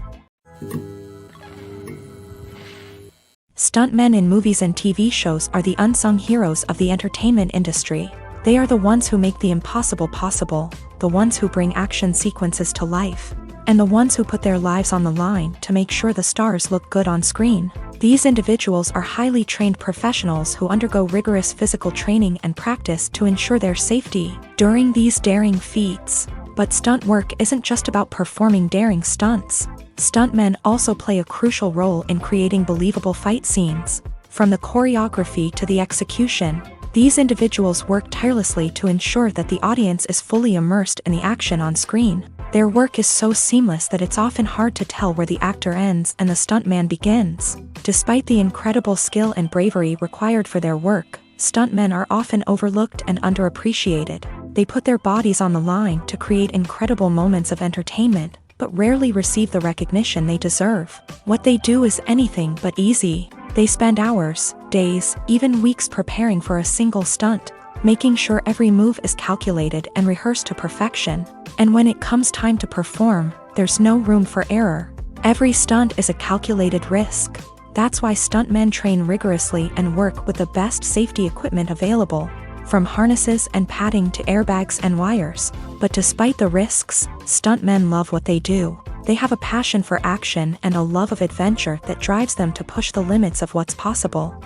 Stuntmen in movies and TV shows are the unsung heroes of the entertainment industry. They are the ones who make the impossible possible, the ones who bring action sequences to life, and the ones who put their lives on the line to make sure the stars look good on screen. These individuals are highly trained professionals who undergo rigorous physical training and practice to ensure their safety during these daring feats. But stunt work isn't just about performing daring stunts. Stuntmen also play a crucial role in creating believable fight scenes. From the choreography to the execution, these individuals work tirelessly to ensure that the audience is fully immersed in the action on screen. Their work is so seamless that it's often hard to tell where the actor ends and the stuntman begins. Despite the incredible skill and bravery required for their work, stuntmen are often overlooked and underappreciated. They put their bodies on the line to create incredible moments of entertainment, but rarely receive the recognition they deserve. What they do is anything but easy. They spend hours, days, even weeks preparing for a single stunt, making sure every move is calculated and rehearsed to perfection. And when it comes time to perform, there's no room for error. Every stunt is a calculated risk. That's why stuntmen train rigorously and work with the best safety equipment available, from harnesses and padding to airbags and wires. But despite the risks, stuntmen love what they do. They have a passion for action and a love of adventure that drives them to push the limits of what's possible.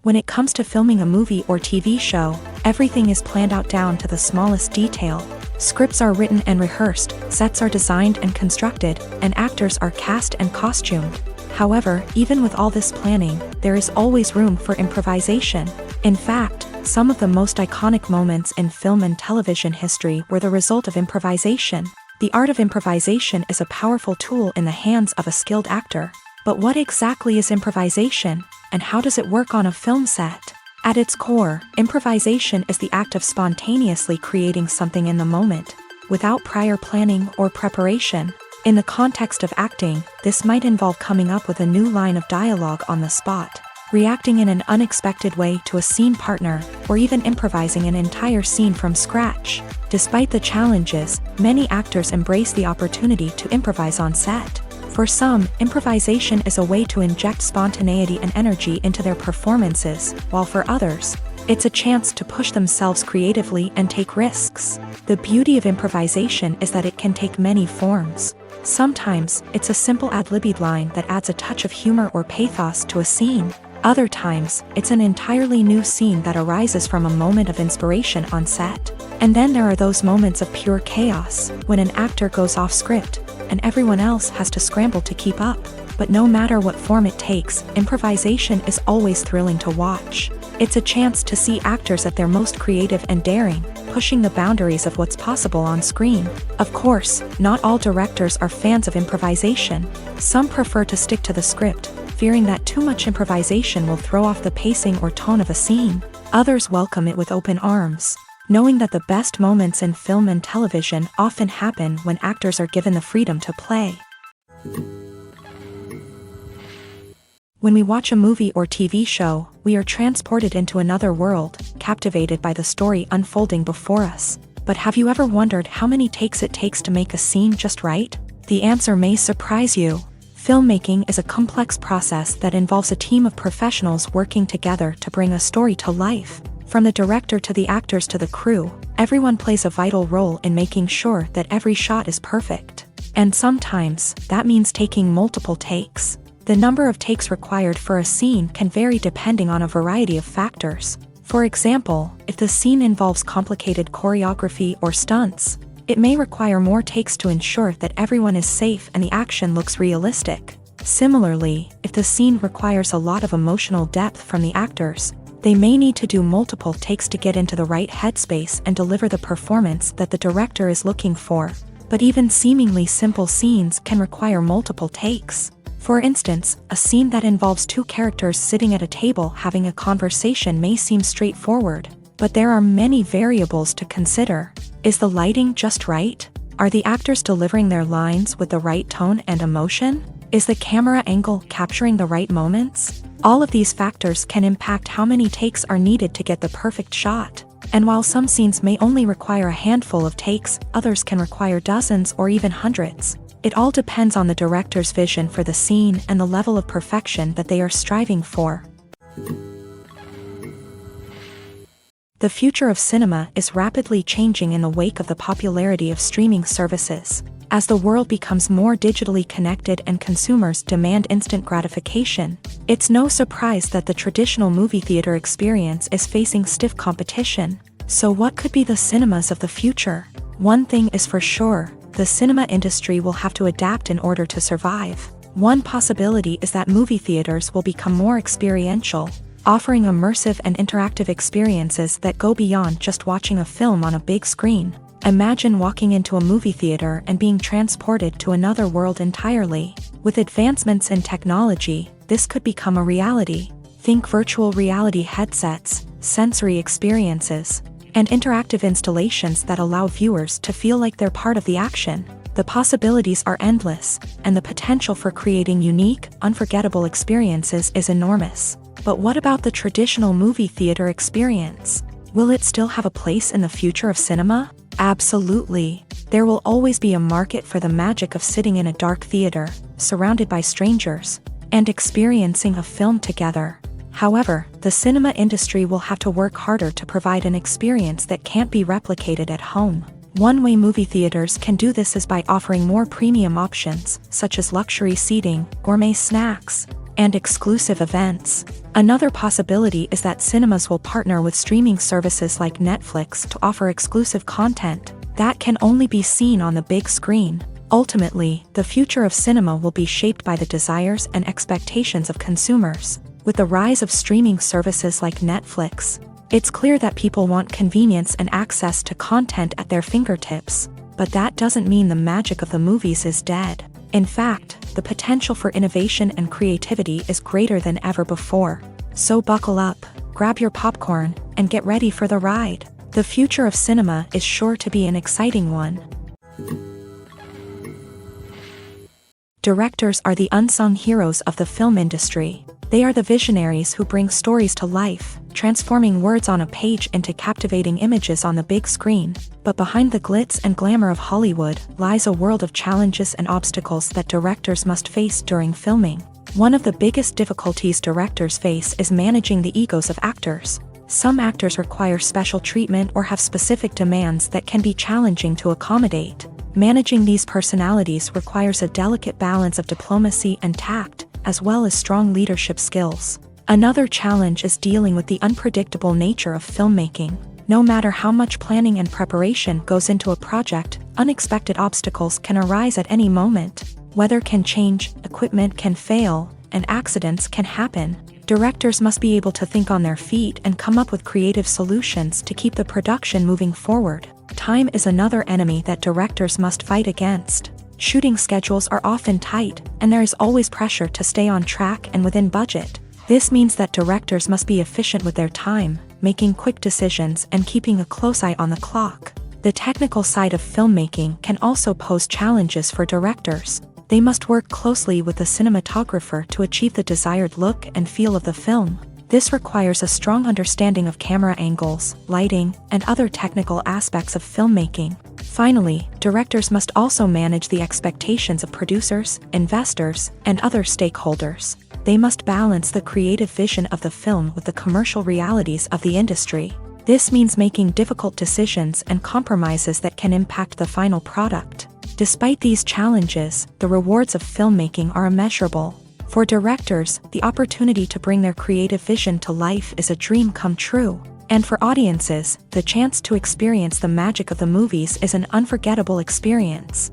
When it comes to filming a movie or TV show, everything is planned out down to the smallest detail. Scripts are written and rehearsed, sets are designed and constructed, and actors are cast and costumed. However, even with all this planning, there is always room for improvisation. In fact, some of the most iconic moments in film and television history were the result of improvisation. The art of improvisation is a powerful tool in the hands of a skilled actor. But what exactly is improvisation, and how does it work on a film set? At its core, improvisation is the act of spontaneously creating something in the moment, without prior planning or preparation. In the context of acting, this might involve coming up with a new line of dialogue on the spot, reacting in an unexpected way to a scene partner, or even improvising an entire scene from scratch. Despite the challenges, many actors embrace the opportunity to improvise on set. For some, improvisation is a way to inject spontaneity and energy into their performances, while for others, it's a chance to push themselves creatively and take risks. The beauty of improvisation is that it can take many forms. Sometimes, it's a simple ad-libbed line that adds a touch of humor or pathos to a scene. Other times, it's an entirely new scene that arises from a moment of inspiration on set. And then there are those moments of pure chaos, when an actor goes off script, and everyone else has to scramble to keep up. But no matter what form it takes, improvisation is always thrilling to watch. It's a chance to see actors at their most creative and daring, pushing the boundaries of what's possible on screen. Of course, not all directors are fans of improvisation. Some prefer to stick to the script, fearing that too much improvisation will throw off the pacing or tone of a scene. Others welcome it with open arms, knowing that the best moments in film and television often happen when actors are given the freedom to play. When we watch a movie or TV show, we are transported into another world, captivated by the story unfolding before us. But have you ever wondered how many takes it takes to make a scene just right? The answer may surprise you. Filmmaking is a complex process that involves a team of professionals working together to bring a story to life. From the director to the actors to the crew, everyone plays a vital role in making sure that every shot is perfect. And sometimes, that means taking multiple takes. The number of takes required for a scene can vary depending on a variety of factors. For example, if the scene involves complicated choreography or stunts, it may require more takes to ensure that everyone is safe and the action looks realistic. Similarly, if the scene requires a lot of emotional depth from the actors, they may need to do multiple takes to get into the right headspace and deliver the performance that the director is looking for. But even seemingly simple scenes can require multiple takes. For instance, a scene that involves two characters sitting at a table having a conversation may seem straightforward, but there are many variables to consider. Is the lighting just right? Are the actors delivering their lines with the right tone and emotion? Is the camera angle capturing the right moments? All of these factors can impact how many takes are needed to get the perfect shot. And while some scenes may only require a handful of takes, others can require dozens or even hundreds. It all depends on the director's vision for the scene and the level of perfection that they are striving for. The future of cinema is rapidly changing in the wake of the popularity of streaming services. As the world becomes more digitally connected and consumers demand instant gratification, it's no surprise that the traditional movie theater experience is facing stiff competition. So what could be the cinemas of the future? One thing is for sure, the cinema industry will have to adapt in order to survive. One possibility is that movie theaters will become more experiential, offering immersive and interactive experiences that go beyond just watching a film on a big screen. Imagine walking into a movie theater and being transported to another world entirely. With advancements in technology, this could become a reality. Think virtual reality headsets, sensory experiences, and interactive installations that allow viewers to feel like they're part of the action. The possibilities are endless, and the potential for creating unique, unforgettable experiences is enormous. But what about the traditional movie theater experience? Will it still have a place in the future of cinema? Absolutely. There will always be a market for the magic of sitting in a dark theater, surrounded by strangers, and experiencing a film together. However, the cinema industry will have to work harder to provide an experience that can't be replicated at home. One way movie theaters can do this is by offering more premium options, such as luxury seating, gourmet snacks, and exclusive events. Another possibility is that cinemas will partner with streaming services like Netflix to offer exclusive content that can only be seen on the big screen. Ultimately, the future of cinema will be shaped by the desires and expectations of consumers. With the rise of streaming services like Netflix, it's clear that people want convenience and access to content at their fingertips. But that doesn't mean the magic of the movies is dead. In fact, the potential for innovation and creativity is greater than ever before. So buckle up, grab your popcorn, and get ready for the ride. The future of cinema is sure to be an exciting one. Directors are the unsung heroes of the film industry. They are the visionaries who bring stories to life, transforming words on a page into captivating images on the big screen. But behind the glitz and glamour of Hollywood lies a world of challenges and obstacles that directors must face during filming. One of the biggest difficulties directors face is managing the egos of actors. Some actors require special treatment or have specific demands that can be challenging to accommodate. Managing these personalities requires a delicate balance of diplomacy and tact, as well as strong leadership skills. Another challenge is dealing with the unpredictable nature of filmmaking. No matter how much planning and preparation goes into a project, unexpected obstacles can arise at any moment. Weather can change, equipment can fail, and accidents can happen. Directors must be able to think on their feet and come up with creative solutions to keep the production moving forward. Time is another enemy that directors must fight against. Shooting schedules are often tight, and there is always pressure to stay on track and within budget. This means that directors must be efficient with their time, making quick decisions and keeping a close eye on the clock. The technical side of filmmaking can also pose challenges for directors. They must work closely with the cinematographer to achieve the desired look and feel of the film. This requires a strong understanding of camera angles, lighting, and other technical aspects of filmmaking. Finally, directors must also manage the expectations of producers, investors, and other stakeholders. They must balance the creative vision of the film with the commercial realities of the industry. This means making difficult decisions and compromises that can impact the final product. Despite these challenges, the rewards of filmmaking are immeasurable. For directors, the opportunity to bring their creative vision to life is a dream come true. And for audiences, the chance to experience the magic of the movies is an unforgettable experience.